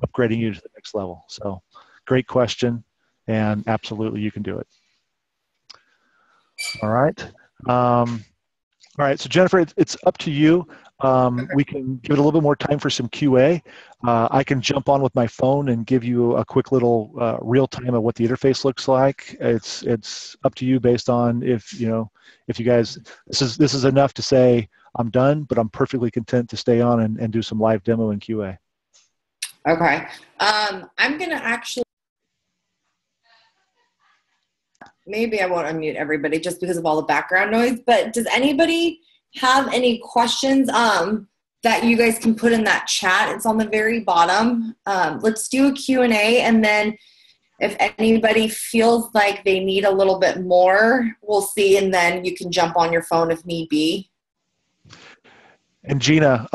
upgrading you to the next level. So great question, and absolutely you can do it. All right. All right, so Jennifer, it's up to you. We can give it a little bit more time for some QA. I can jump on with my phone and give you a quick little real time of what the interface looks like. It's up to you based on if you guys, this is enough to say I'm done, but I'm perfectly content to stay on and do some live demo and QA. Okay. I'm going to actually, maybe I won't unmute everybody just because of all the background noise, but does anybody have any questions that you guys can put in that chat? It's on the very bottom. Let's do a Q&A, and then if anybody feels like they need a little bit more, we'll see, and then you can jump on your phone if need be. And Gina,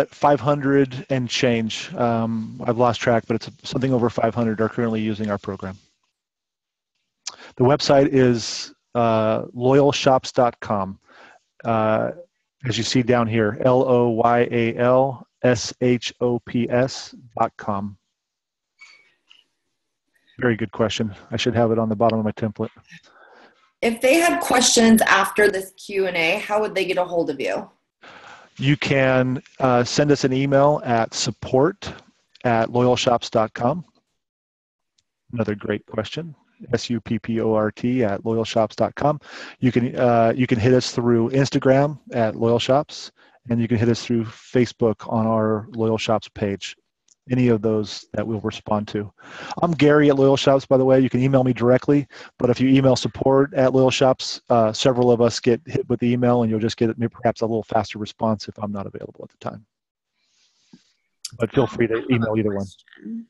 500 and change. I've lost track, but it's something over 500 are currently using our program. The website is loyalshops.com. As you see down here, loyalshops.com. Very good question. I should have it on the bottom of my template. If they had questions after this Q&A, how would they get a hold of you? You can send us an email at support@loyalshops.com. Another great question. support@loyalshops.com. You can hit us through Instagram at Loyal Shops, and you can hit us through Facebook on our Loyal Shops page. Any of those that we'll respond to. I'm Gary at Loyal Shops, by the way. You can email me directly, but if you email support@Loyal Shops, several of us get hit with the email, and you'll just get perhaps a little faster response if I'm not available at the time. But feel free to email either one.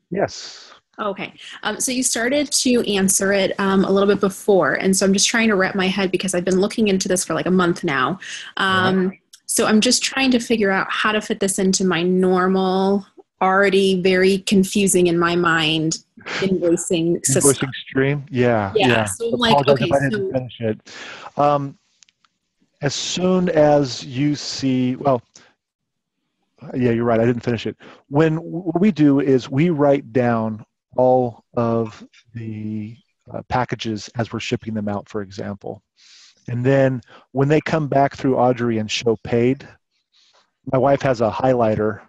Yes. Okay, so you started to answer it a little bit before, and so I'm just trying to wrap my head because I've been looking into this for like a month now. So I'm just trying to figure out how to fit this into my normal, already very confusing in my mind, invoicing system. Invoicing stream? Yeah. So I'm like, okay, if I didn't finish it. As soon as you see, well, yeah, you're right, I didn't finish it. What we do is we write down all of the packages as we're shipping them out, for example. And then when they come back through Audrey and show paid, my wife has a highlighter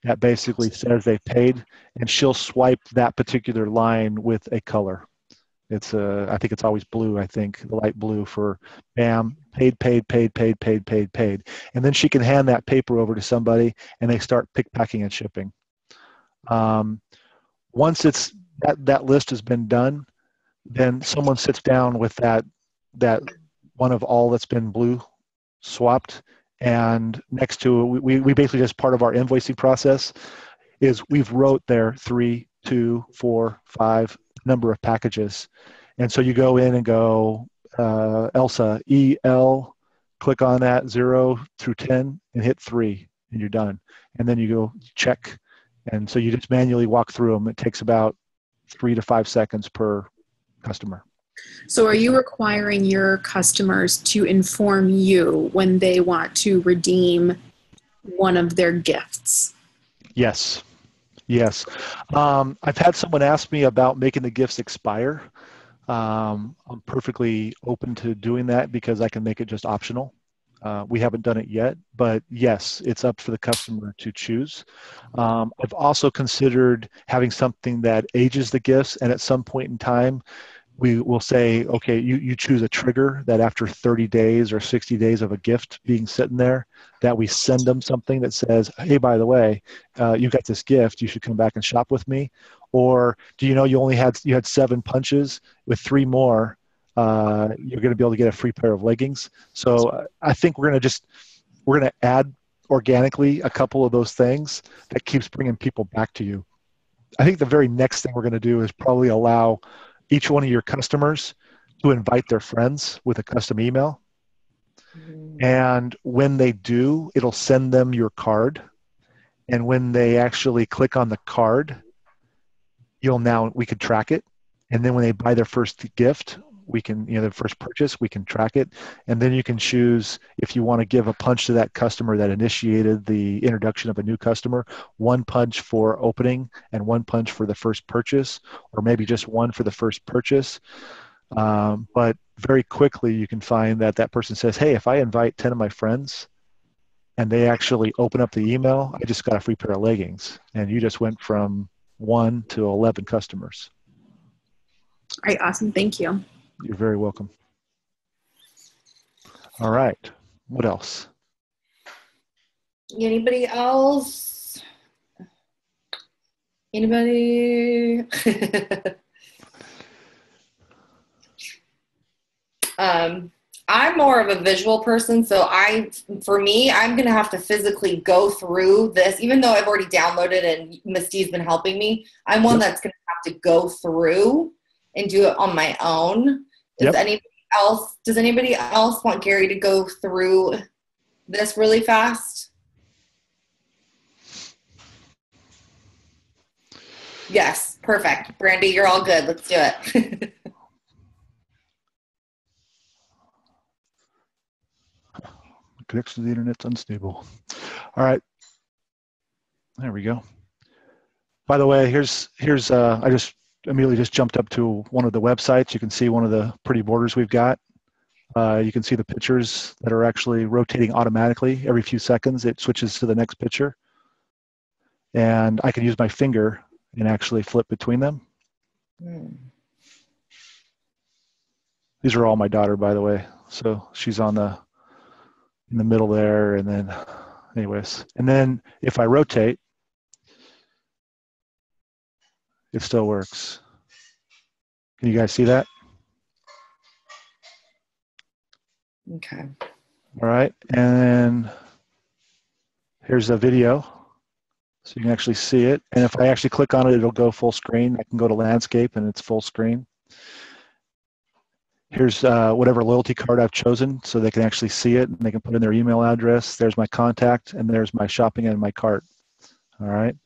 that basically says they paid, and she'll swipe that particular line with a color. It's I think it's always blue, the light blue for bam, paid. And then she can hand that paper over to somebody, and they start pick, packing, and shipping. Once it's that list has been done, then someone sits down with that one of all that's been blue swapped, and next to it, we basically, just part of our invoicing process is we've wrote there 3, 2, 4, 5 number of packages. And so you go in and go Elsa, EL, click on that 0 through 10 and hit 3, and you're done. And then you go check. And so you just manually walk through them. It takes about 3 to 5 seconds per customer. So are you requiring your customers to inform you when they want to redeem one of their gifts? Yes. I've had someone ask me about making the gifts expire. I'm perfectly open to doing that because I can make it just optional. We haven't done it yet, but yes, it's up for the customer to choose. I've also considered having something that ages the gifts, and at some point in time, we will say, okay, you choose a trigger that after 30 days or 60 days of a gift being sitting there, that we send them something that says, hey, by the way, you got this gift, you should come back and shop with me. Or do you know you had 7 punches, with 3 more, you're going to be able to get a free pair of leggings. So I think we're going to add organically a couple of those things that keeps bringing people back to you. I think the very next thing we're going to do is probably allow each one of your customers to invite their friends with a custom email. And when they do, it'll send them your card. And when they actually click on the card, we could track it. And then when they buy their first gift, we can, their first purchase, we can track it. And then you can choose if you want to give a punch to that customer that initiated the introduction of a new customer, 1 punch for opening and 1 punch for the first purchase, or maybe just 1 for the first purchase. But very quickly you can find that person says, hey, if I invite 10 of my friends and they actually open up the email, I just got a free pair of leggings. And you just went from 1 to 11 customers. All right, awesome. Thank you. You're very welcome. All right. What else? Anybody else? Anybody? I'm more of a visual person, so for me, I'm gonna have to physically go through this, even though I've already downloaded and Misty's been helping me. I'm one that's gonna have to go through and do it on my own. Does anybody else want Gary to go through this really fast? Yes, perfect. Brandy, you're all good. Let's do it. Connection to the internet's unstable. All right. There we go. By the way, here's I just immediately jumped up to one of the websites. You can see one of the pretty borders we've got. You can see the pictures that are actually rotating automatically. Every few seconds, it switches to the next picture. And I can use my finger and actually flip between them. These are all my daughter, by the way. So she's in the middle there, and then anyways. And then if I rotate, it still works. Can you guys see that? Okay. All right, and then here's a video. So you can actually see it. And if I actually click on it, it'll go full screen. I can go to landscape and it's full screen. Here's whatever loyalty card I've chosen so they can actually see it and they can put in their email address. There's my contact and there's my shopping and my cart. All right.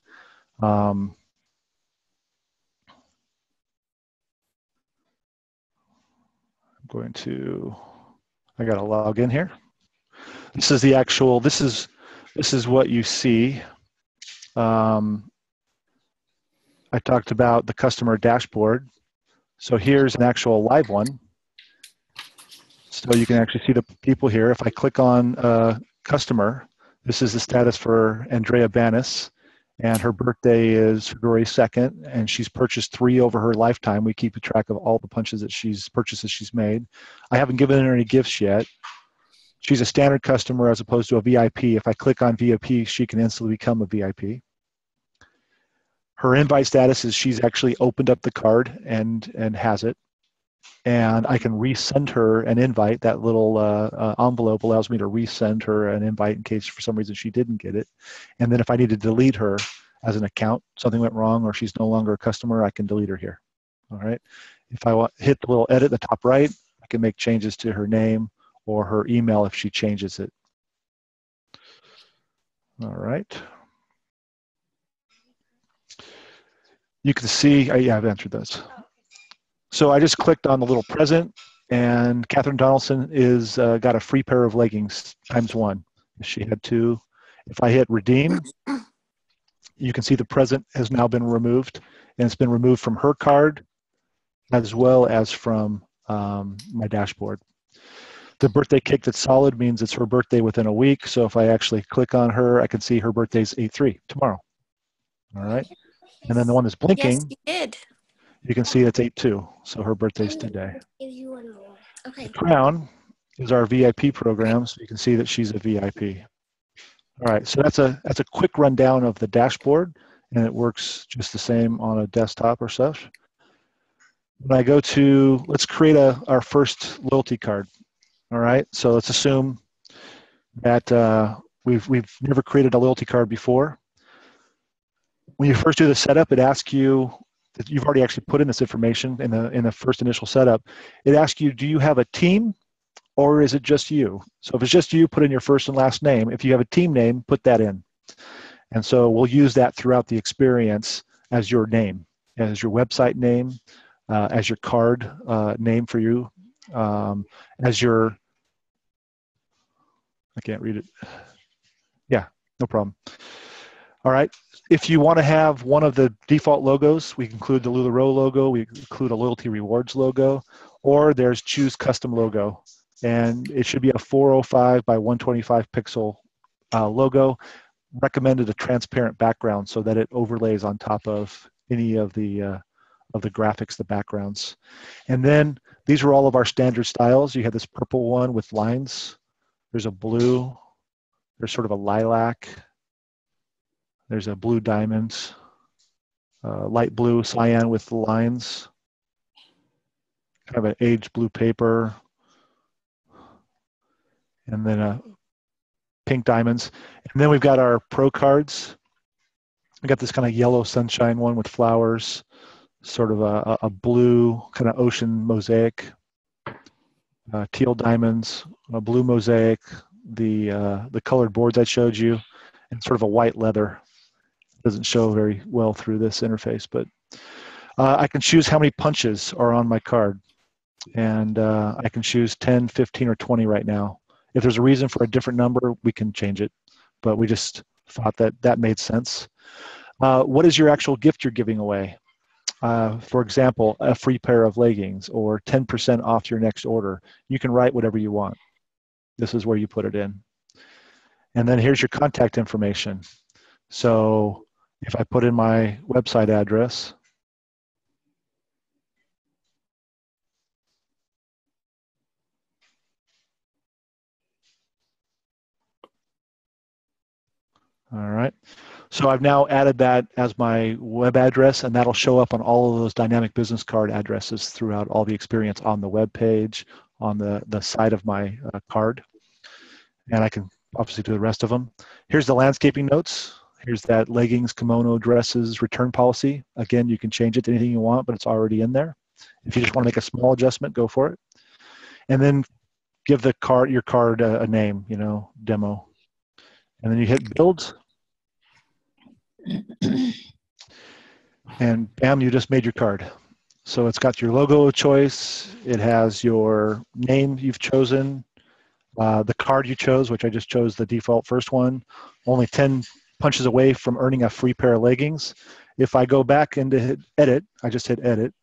I'm going to, I got to log in here. This is the actual, this is what you see. I talked about the customer dashboard. So here's an actual live one. So you can actually see the people here. If I click on customer, this is the status for Andrea Banis, and her birthday is February 2nd, and she's purchased 3 over her lifetime. We keep a track of all the purchases she's made. I haven't given her any gifts yet. She's a standard customer as opposed to a VIP. If I click on VIP, she can instantly become a VIP. Her invite status is she's actually opened up the card and has it. And I can resend her an invite. That little envelope allows me to resend her an invite in case for some reason she didn't get it. And then if I need to delete her as an account, something went wrong or she's no longer a customer, I can delete her here. All right. If I hit the little edit at the top right, I can make changes to her name or her email if she changes it. All right. You can see, yeah, I've answered those. So I just clicked on the little present, and Catherine Donaldson is got a free pair of leggings ×1. She had 2. If I hit redeem, you can see the present has now been removed, and it's been removed from her card as well as from my dashboard. The birthday cake that's solid means it's her birthday within a week. So if I actually click on her, I can see her birthday's 8/3 tomorrow. All right. And then the one that's blinking. Yes, you did. You can see it's 8/2, so her birthday's today. Give you one more. Okay. The crown is our VIP program, so you can see that she's a VIP. All right, so that's a quick rundown of the dashboard, and it works just the same on a desktop or such. When I go to, let's create our first loyalty card. All right, so let's assume that we've never created a loyalty card before. When you first do the setup, it asks you, you've already actually put in this information in the first initial setup. It asks you, do you have a team or is it just you? So if it's just you, put in your first and last name. If you have a team name, put that in. And so we'll use that throughout the experience as your name, as your website name, as your card name for you, as your, I can't read it. Yeah, no problem. All right. If you want to have one of the default logos, we include the LuLaRoe logo, we include a Loyalty Rewards logo, or there's Choose Custom Logo. And it should be a 405 by 125 pixel logo. Recommended a transparent background so that it overlays on top of any of the graphics, the backgrounds. And then these are all of our standard styles. You have this purple one with lines. There's a blue. There's sort of a lilac. There's a blue diamond. Light blue cyan with lines. Kind of an aged blue paper. And then a pink diamonds. And then we've got our pro cards. We got this kind of yellow sunshine one with flowers, sort of a blue kind of ocean mosaic, teal diamonds, a blue mosaic, the colored boards I showed you, and sort of a white leather. Doesn't show very well through this interface, but I can choose how many punches are on my card. And I can choose 10, 15, or 20 right now. If there's a reason for a different number, we can change it. But we just thought that that made sense. What is your actual gift you're giving away? For example, a free pair of leggings or 10% off your next order. You can write whatever you want. This is where you put it in. And then here's your contact information. So if I put in my website address, all right. So I've now added that as my web address, and that'll show up on all of those dynamic business card addresses throughout all the experience on the web page, on the side of my card. And I can obviously do the rest of them. Here's the landscaping notes. Here's that leggings, kimono, dresses, return policy. Again, you can change it to anything you want, but it's already in there. If you just want to make a small adjustment, go for it. And then give the card, your card a name, you know, demo. And then you hit build. And bam, you just made your card. So it's got your logo choice. It has your name you've chosen, the card you chose, which I just chose the default first one, only 10 punches away from earning a free pair of leggings. If I go back into hit edit, I just hit edit.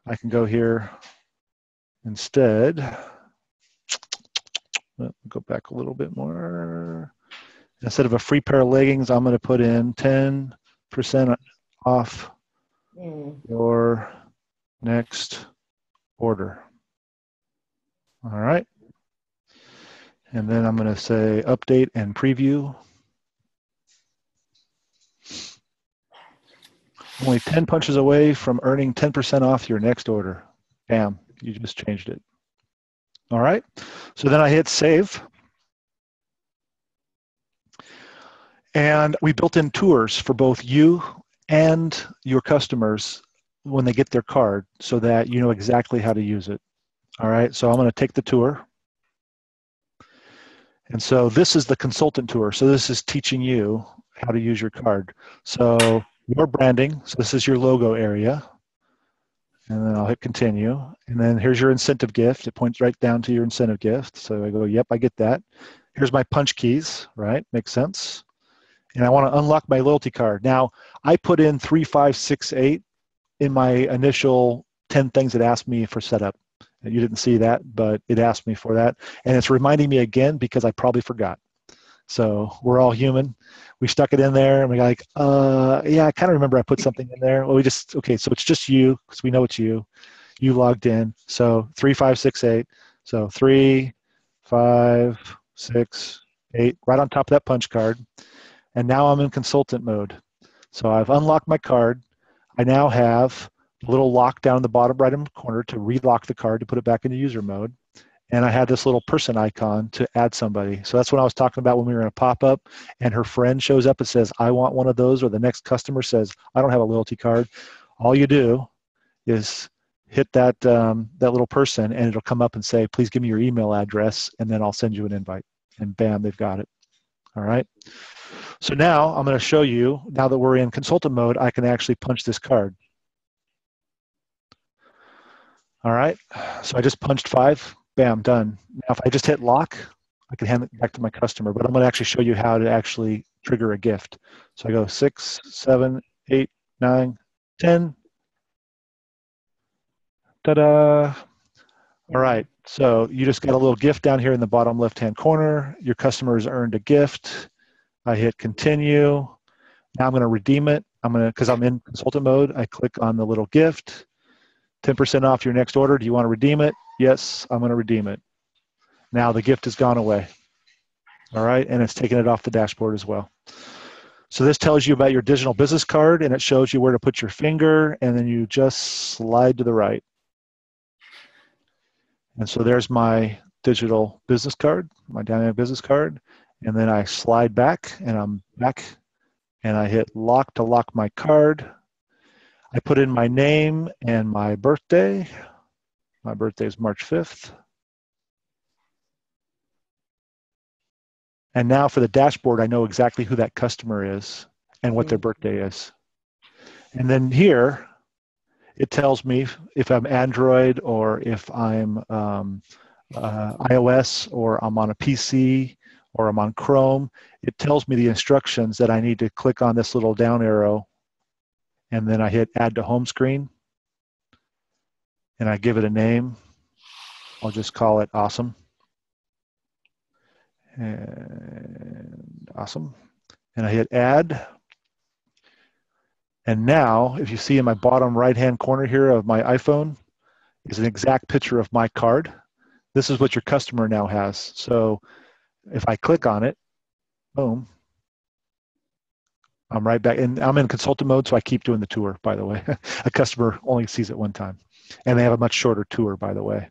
I can go here instead. Go back a little bit more. Instead of a free pair of leggings, I'm going to put in 10% off your next order. All right. And then I'm going to say update and preview. Only 10 punches away from earning 10% off your next order. Bam, you just changed it. All right. So then I hit save. And we built in tours for both you and your customers when they get their card so that you know exactly how to use it. All right, so I'm going to take the tour. And so this is the consultant tour. So this is teaching you how to use your card. So your branding, so this is your logo area. And then I'll hit continue. And then here's your incentive gift. It points right down to your incentive gift. So I go, yep, I get that. Here's my punch keys, right? Makes sense. And I want to unlock my loyalty card. Now, I put in 3, 5, 6, 8 in my initial 10 things it asked me for setup. And you didn't see that, but it asked me for that. And it's reminding me again because I probably forgot. So we're all human. We stuck it in there and we're like, yeah, I kind of remember I put something in there. Well, okay, so it's just you because we know it's you. You logged in. So 3, 5, 6, 8. So 3, 5, 6, 8, right on top of that punch card. And now I'm in consultant mode. So I've unlocked my card. I now have a little lock down in the bottom right hand corner to relock the card to put it back into user mode. And I had this little person icon to add somebody. So that's what I was talking about when we were in a pop-up and her friend shows up and says, I want one of those, or the next customer says, I don't have a loyalty card. All you do is hit that, that little person and it'll come up and say, please give me your email address and then I'll send you an invite. And bam, they've got it. All right. So now I'm going to show you, now that we're in consultant mode, I can actually punch this card. All right. So I just punched 5. Bam, done. Now if I just hit lock, I can hand it back to my customer, but I'm going to actually show you how to actually trigger a gift. So I go 6, 7, 8, 9, 10. Ta-da. All right. So you just got a little gift down here in the bottom left-hand corner. Your customer has earned a gift. I hit continue. Now I'm going to redeem it. Because I'm in consultant mode, I click on the little gift. 10% off your next order. Do you want to redeem it? Yes, I'm going to redeem it. Now the gift has gone away. All right, and it's taken it off the dashboard as well. So this tells you about your digital business card, and it shows you where to put your finger, and then you just slide to the right. And so there's my digital business card, my dynamic business card, and then I slide back, and I'm back, and I hit lock to lock my card. I put in my name and my birthday. My birthday is March 5th. And now for the dashboard, I know exactly who that customer is and what their birthday is. And then here, it tells me if I'm Android or if I'm iOS or I'm on a PC or I'm on Chrome. It tells me the instructions that I need to click on this little down arrow, and then I hit add to home screen, and I give it a name. I'll just call it awesome. And awesome. And I hit add. And now, if you see in my bottom right-hand corner here of my iPhone, is an exact picture of my card. This is what your customer now has. So if I click on it, boom, I'm right back. And I'm in consultant mode, so I keep doing the tour, by the way. A customer only sees it one time. And they have a much shorter tour, by the way.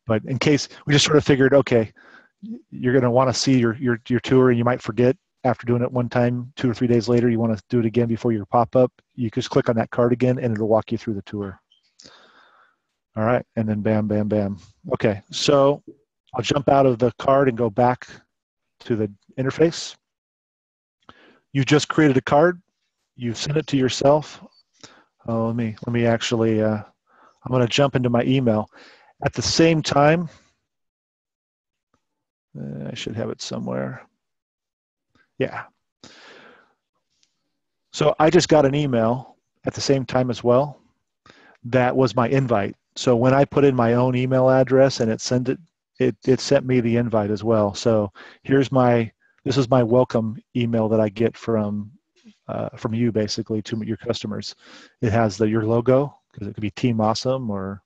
But in case, we just sort of figured, okay, you're going to want to see your tour, and you might forget after doing it one time. 2 or 3 days later, you want to do it again before your pop-up. You just click on that card again, and it'll walk you through the tour. All right, and then bam, bam, bam. Okay, so I'll jump out of the card and go back to the interface. You just created a card. You sent it to yourself. Oh, let me actually, I'm going to jump into my email. At the same time, I should have it somewhere. Yeah. So I just got an email at the same time as well. That was my invite. So when I put in my own email address and it sent me the invite as well. So this is my welcome email that I get from you, basically, to your customers. It has your logo, because it could be Team Awesome or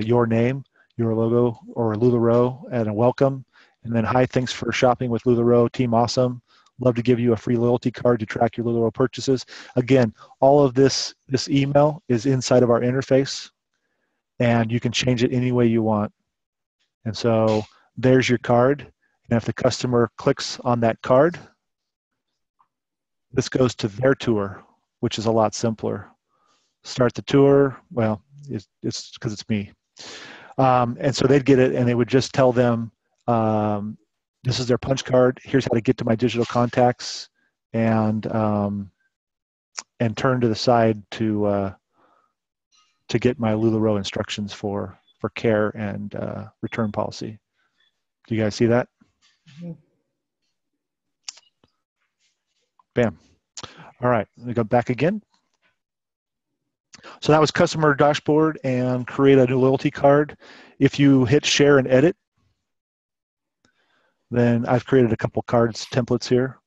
your name, your logo, or LuLaRoe, and a welcome. And then, hi, thanks for shopping with LuLaRoe, Team Awesome. Love to give you a free loyalty card to track your LuLaRoe purchases. Again, all of this email is inside of our interface, and you can change it any way you want. And so there's your card. And if the customer clicks on that card, this goes to their tour, which is a lot simpler. Start the tour. Well, it's because it's me. And so they'd get it, and they would just tell them, this is their punch card. Here's how to get to my digital contacts, and turn to the side to get my LuLaRoe instructions for care and return policy. Do you guys see that? Mm-hmm. Bam. All right, let me go back again. So that was customer dashboard and create a new loyalty card. If you hit share and edit, then I've created a couple cards templates here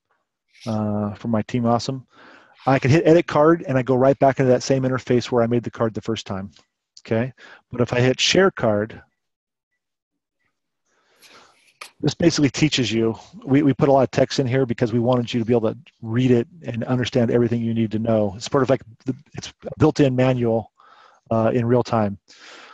for my Team Awesome. I can hit edit card, and I go right back into that same interface where I made the card the first time. Okay, but if I hit share card, this basically teaches you. We put a lot of text in here because we wanted you to be able to read it and understand everything you need to know. It's sort of like it's a built-in manual in real time.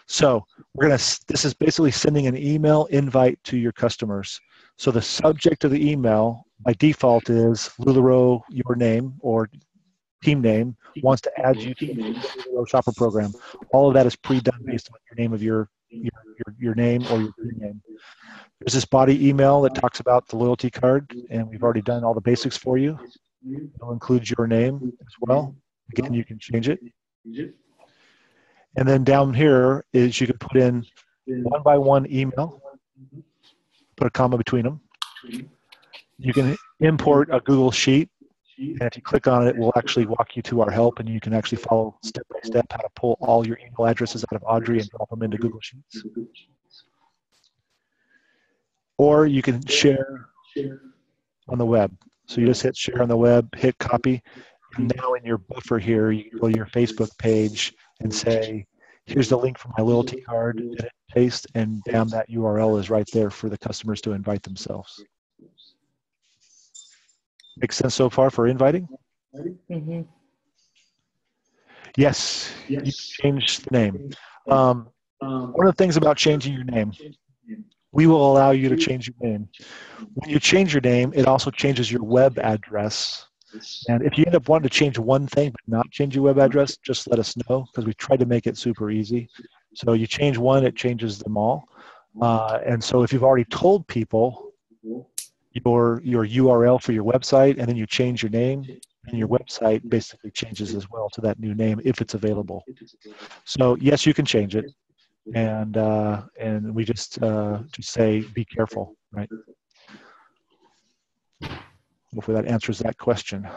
So this is basically sending an email invite to your customers. So the subject of the email by default is LuLaRoe, your name, or team name, wants to add you to the LuLaRoe shopper program. All of that is pre-done based on your name of your name or your team name. There's this body email that talks about the loyalty card, and we've already done all the basics for you. It'll include your name as well. Again, you can change it. And then down here is you can put in one-by-one email, put a comma between them. You can import a Google Sheet, and if you click on it, it will actually walk you to our help, and you can actually follow step by step how to pull all your email addresses out of Audrey and drop them into Google Sheets. or you can share on the web. So you just hit share on the web, hit copy, and now in your buffer here, you can go to your Facebook page and say, here's the link for my loyalty card, edit, paste, and bam, that URL is right there for the customers to invite themselves. Makes sense so far for inviting? Mm-hmm. Yes, you can change the name. One of the things about changing your name, we will allow you to change your name. When you change your name, it also changes your web address. And if you end up wanting to change one thing but not change your web address, just let us know, because we tried to make it super easy. So you change one, it changes them all. And so if you've already told people your URL for your website, and then you change your name, and your website basically changes as well to that new name if it's available. So yes, you can change it, and we just say be careful, right? Hopefully that answers that question.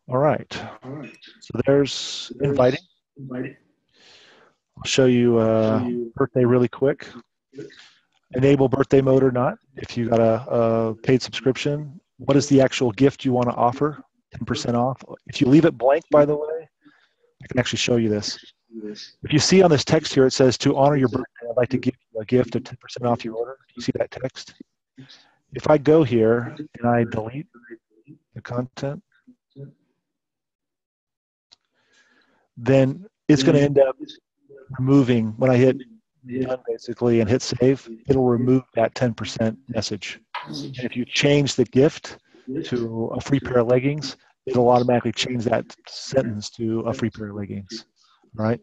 All right. So there's inviting. I'll show you birthday really quick. Enable birthday mode or not. If you got a paid subscription, what is the actual gift you want to offer? 10% off. If you leave it blank, by the way, I can actually show you this. If you see on this text here, it says, to honor your birthday, I'd like to give you a gift of 10% off your order. Do you see that text? If I go here and I delete the content, then it's going to end up removing, when I hit done basically and hit save, it'll remove that 10% message. And if you change the gift to a free pair of leggings, it'll automatically change that sentence to a free pair of leggings, right?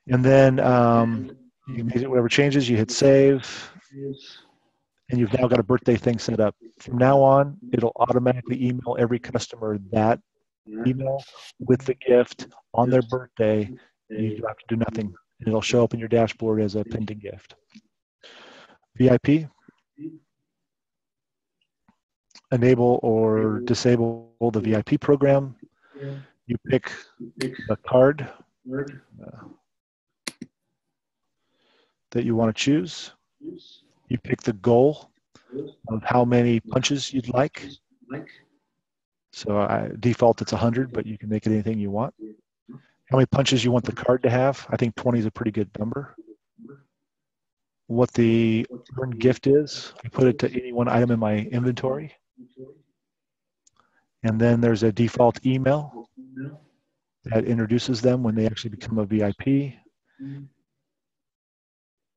And then you make it whatever changes, you hit save, and you've now got a birthday thing set up. From now on, it'll automatically email every customer that email with the gift on their birthday. You don't have to do nothing. It'll show up in your dashboard as a pending gift. VIP, enable or disable the VIP program. You pick the card that you want to choose. You pick the goal of how many punches you'd like. So default it's 100, but you can make it anything you want. How many punches you want the card to have? I think 20 is a pretty good number. What the earned gift is, I put it to any one item in my inventory. And then there's a default email that introduces them when they actually become a VIP.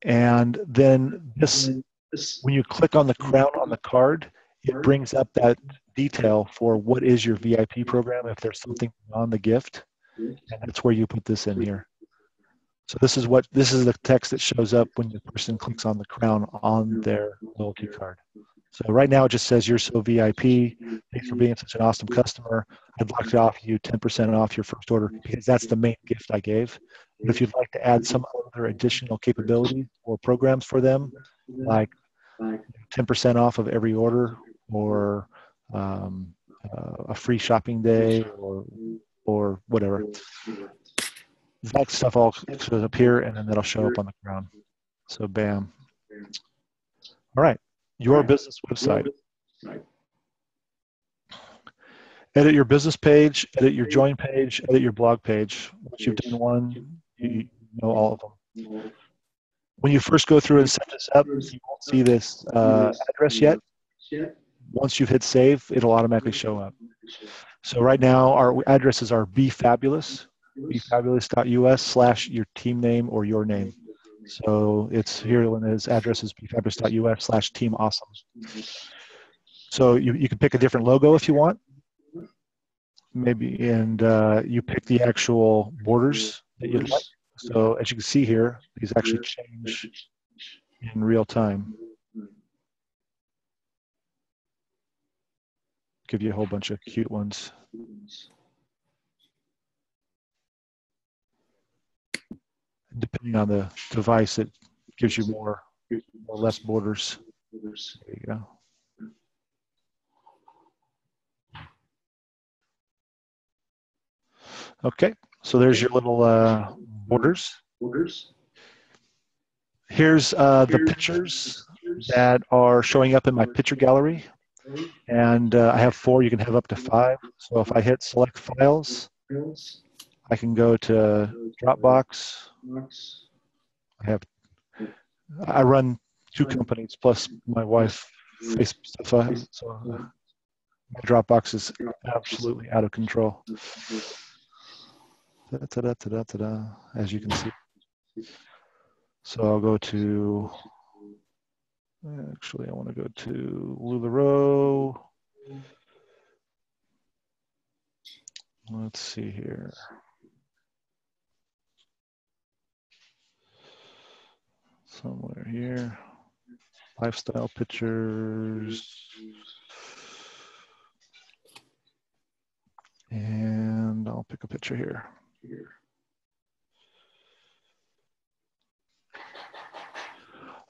And then this, when you click on the crown on the card, it brings up that detail for what is your VIP program if there's something on the gift. And that's where you put this in here. So this is the text that shows up when the person clicks on the crown on their loyalty card. So right now it just says, you're so VIP. Thanks for being such an awesome customer. I'd like to offer you 10% off your first order, because that's the main gift I gave. But if you'd like to add some other additional capabilities or programs for them, like 10% off of every order, or a free shopping day, or whatever. That stuff all shows up here, and then that'll show up on the crown. So bam. All right, your business website. Edit your business page, edit your join page, edit your blog page. Once you've done one, you know all of them. When you first go through and set this up, you won't see this address yet. Once you've hit save, it'll automatically show up. So right now, our addresses are bfabulous.us/ your team name or your name. So it's here when his address is bfabulous.us/ team awesome. So you can pick a different logo if you want, maybe, and you pick the actual borders that you'd like. So as you can see here, these actually change in real time. Give you a whole bunch of cute ones. Depending on the device, it gives you more or less borders. There you go. Okay, so there's your little borders. Here's the pictures that are showing up in my picture gallery. And I have 4. You can have up to 5. So if I hit select files, I can go to Dropbox. I run 2 companies plus my wife Facebook stuff. So my Dropbox is absolutely out of control. As you can see. So I'll go to, actually I want to go to LuLaRoe. Let's see here. Somewhere here. Lifestyle pictures. And I'll pick a picture here.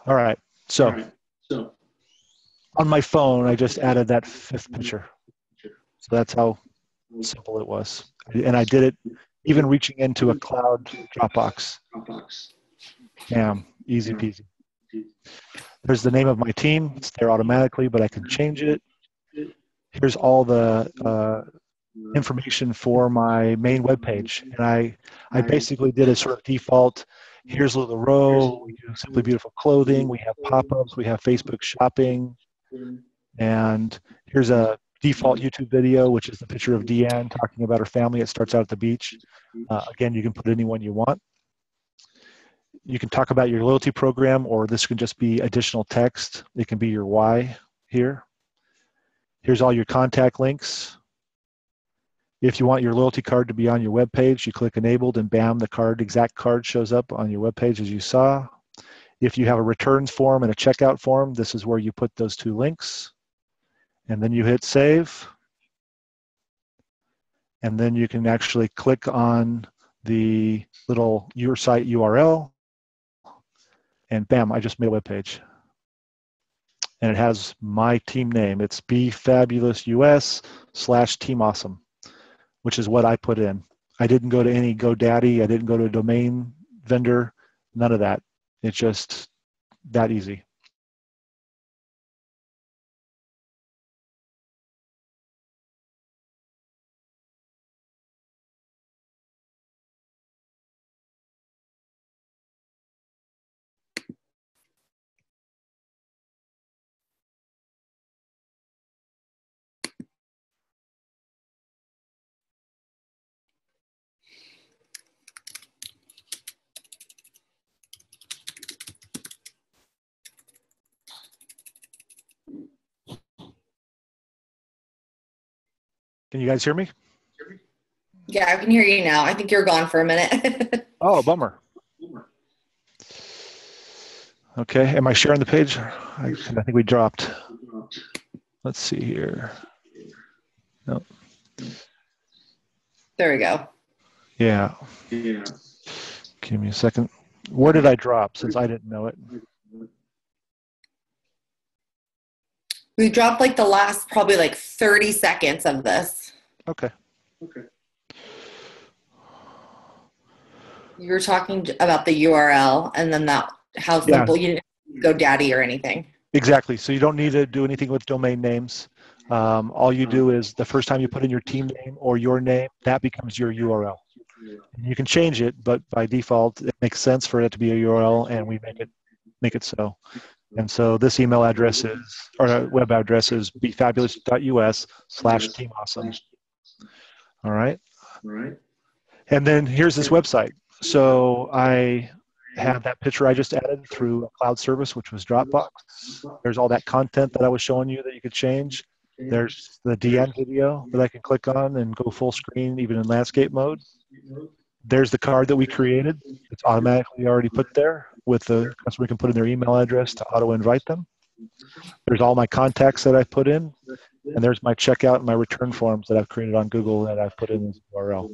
All right, so on my phone, I just added that 5th picture. So that's how simple it was. And I did it even reaching into a cloud Dropbox. Bam, easy peasy. There's the name of my team. It's there automatically, but I can change it. Here's all the information for my main webpage. And I basically did a sort of default. Here's LuLaRoe. We do Simply Beautiful Clothing. We have pop-ups. We have Facebook shopping. And here's a default YouTube video, which is the picture of Deanne talking about her family. It starts out at the beach. Again, you can put anyone you want. You can talk about your loyalty program, or this can just be additional text. It can be your why here. Here's all your contact links. If you want your loyalty card to be on your web page, you click enabled and bam, the exact card shows up on your web page as you saw. If you have a returns form and a checkout form, this is where you put those 2 links. And then you hit save. And then you can actually click on the little your site URL. And bam, I just made a web page. And it has my team name. It's BeFabulousUS/Team Awesome, which is what I put in. I didn't go to any GoDaddy. I didn't go to a domain vendor. None of that. It's just that easy. Can you guys hear me? Yeah, I can hear you now. I think you're gone for a minute. Oh, bummer. Okay, am I sharing the page? I think we dropped. Let's see here. No. There we go. Yeah. Give me a second. Where did I drop since I didn't know it? We dropped like the last probably like 30 seconds of this. Okay. You were talking about the URL and then that how simple you didn't go GoDaddy or anything. Exactly. So you don't need to do anything with domain names. All you do is the first time you put in your team name or your name, that becomes your URL. And you can change it, but by default, it makes sense for it to be a URL, and we make it so. And so this email address is, or web address is befabulous.us/teamawesome. All right. And then here's this website. So I have that picture I just added through a cloud service, which was Dropbox. There's all that content that I was showing you that you could change. There's the DN video that I can click on and go full screen, even in landscape mode. There's the card that we created. It's automatically already put there with the customer can put in their email address to auto-invite them. There's all my contacts that I've put in. And there's my checkout and my return forms that I've created on Google that I've put in as URL.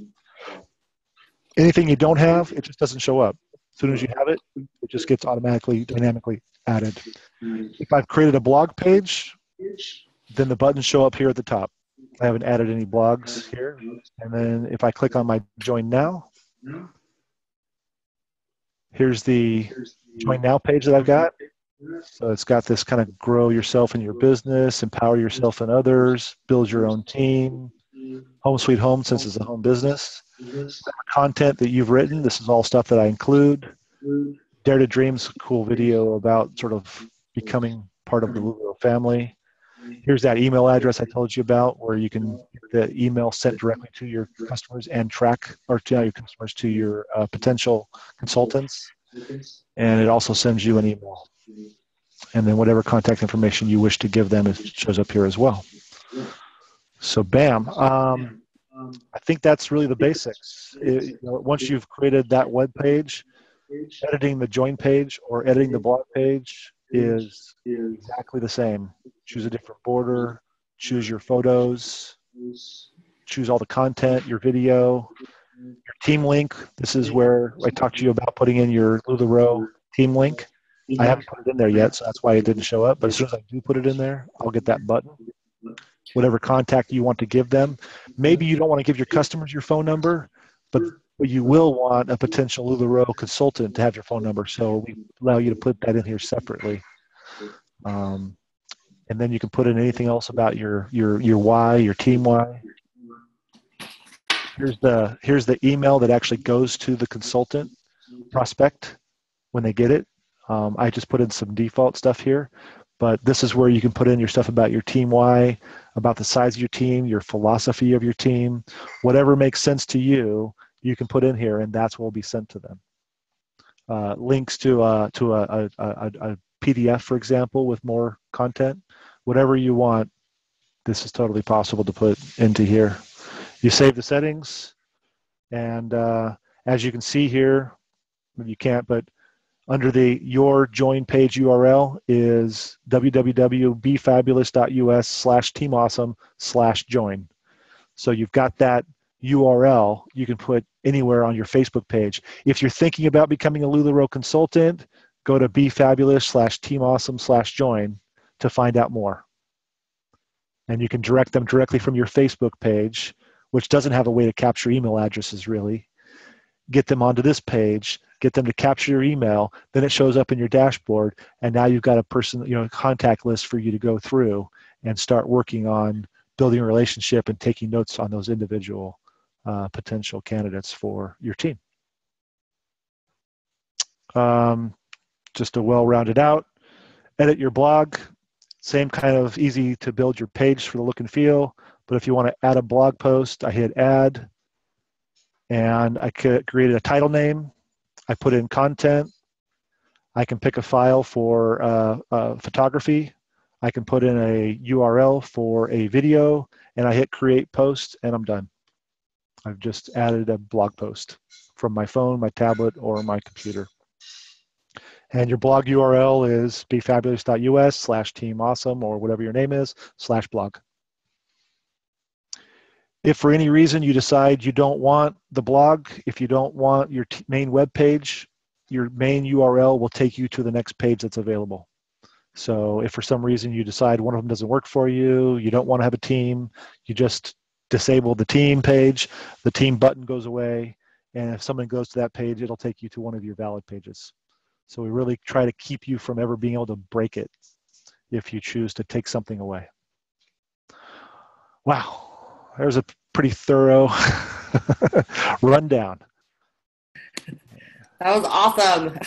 Anything you don't have, it just doesn't show up. As soon as you have it, it just gets automatically, dynamically added. If I've created a blog page, then the buttons show up here at the top. I haven't added any blogs here. And then if I click on my Join Now, here's the Join Now page that I've got. So it's got this kind of grow yourself in your business, empower yourself and others, build your own team, home sweet home since it's a home business. Content that you've written, this is all stuff that I include. Dare to Dream's a cool video about sort of becoming part of the Lulu family. Here's that email address I told you about where you can get the email sent directly to your customers and track, or to your customers, to your potential consultants. And it also sends you an email. And then whatever contact information you wish to give them, it shows up here as well. So bam. I think that's really the basics. Once you've created that web page, editing the join page or editing the blog page is exactly the same. Choose a different border, choose your photos, choose all the content, your video, your team link. This is where I talked to you about putting in your LuLaRoe team link. I haven't put it in there yet, so that's why it didn't show up. But as soon as I do put it in there, I'll get that button. Whatever contact you want to give them. Maybe you don't want to give your customers your phone number, but you will want a potential LuLaRoe consultant to have your phone number. So we allow you to put that in here separately. And then you can put in anything else about your why, your team why. Here's the email that actually goes to the consultant prospect when they get it. I just put in some default stuff here, but this is where you can put in your stuff about your team why, about the size of your team, your philosophy of your team, whatever makes sense to you, you can put in here, and that's what will be sent to them. Links to a PDF, for example, with more content, whatever you want, this is totally possible to put into here. You save the settings, and as you can see here, you can't, but under the your join page URL is www.befabulous.us/teamawesome/join. So you've got that URL you can put anywhere on your Facebook page. If you're thinking about becoming a LuLaRoe consultant, go to befabulous/teamawesome/join to find out more. And you can direct them directly from your Facebook page, which doesn't have a way to capture email addresses really. Get them onto this page, get them to capture your email, then it shows up in your dashboard, and now you've got a contact list for you to go through and start working on building a relationship and taking notes on those individual potential candidates for your team. Just a well-rounded out. Edit your blog. Same kind of easy to build your page for the look and feel, but if you want to add a blog post, I hit add, and I could create a title name. I put in content. I can pick a file for photography. I can put in a URL for a video, and I hit create post, and I'm done. I've just added a blog post from my phone, my tablet, or my computer. And your blog URL is befabulous.us/teamawesome, or whatever your name is, /blog. If for any reason you decide you don't want the blog, if you don't want your main web page, your main URL will take you to the next page that's available. So if for some reason you decide one of them doesn't work for you, you don't want to have a team, you just disable the team page, the team button goes away, and if someone goes to that page, it'll take you to one of your valid pages. So we really try to keep you from ever being able to break it if you choose to take something away. Wow. There's a pretty thorough rundown. That was awesome.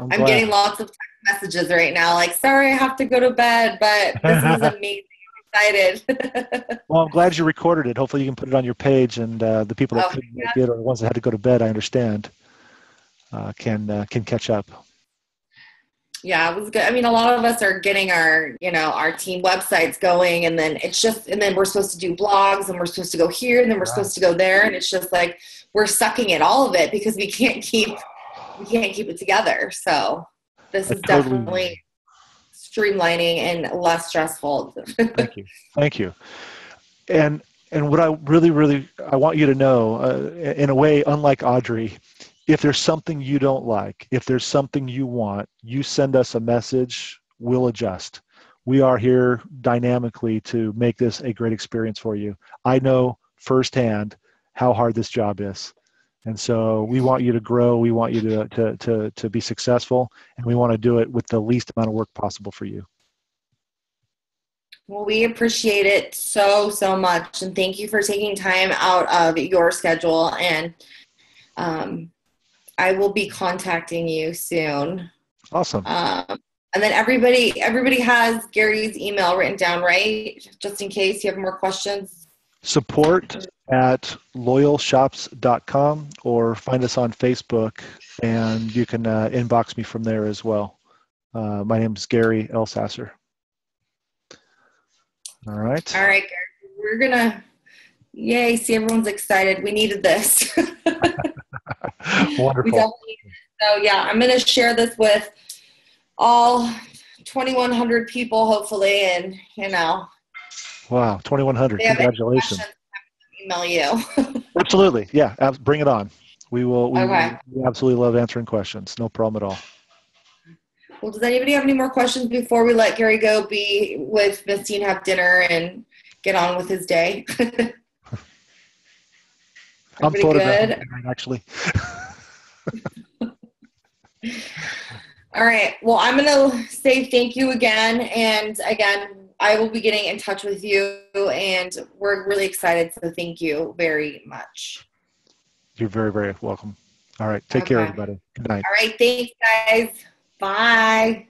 I'm getting lots of text messages right now, like, sorry, I have to go to bed, but this was amazing. I'm excited. Well, I'm glad you recorded it. Hopefully you can put it on your page, and the people that couldn't make it, or the ones that had to go to bed, I understand, can catch up. Yeah, it was good. I mean, a lot of us are getting our team websites going, and then we're supposed to do blogs, and we're supposed to go here, and then we're supposed to go there, and it's just like we're sucking at all of it because we can't keep it together. So this is definitely streamlining and less stressful. Thank you. And what I really I want you to know, in a way, unlike Audrey, if there's something you don't like, if there's something you want, you send us a message, we'll adjust. We are here dynamically to make this a great experience for you. I know firsthand how hard this job is. And so we want you to grow. We want you to be successful, and we want to do it with the least amount of work possible for you. Well, we appreciate it so, so much. And thank you for taking time out of your schedule. And I will be contacting you soon. Awesome. And then everybody has Gary's email written down, right? Just in case you have more questions. Support@loyalshops.com, or find us on Facebook, and you can inbox me from there as well. My name is Gary Elsasser. All right. All right, Gary. We're going to, yay, see everyone's excited. We needed this. Wonderful. We definitely needed it. So, yeah, I'm going to share this with all 2,100 people, hopefully, and, Wow, 2,100. Congratulations. Email you. Absolutely. Yeah, bring it on. We Okay. we absolutely love answering questions. No problem at all. Well, does anybody have any more questions before we let Gary go be with Misty and have dinner and get on with his day? I'm photographing good? tonight, actually. All right. Well, I'm going to say thank you again. And again, I will be getting in touch with you, and we're really excited. So thank you very much. You're very, very welcome. All right. Take care, everybody. Good night. All right. Thanks, guys. Bye.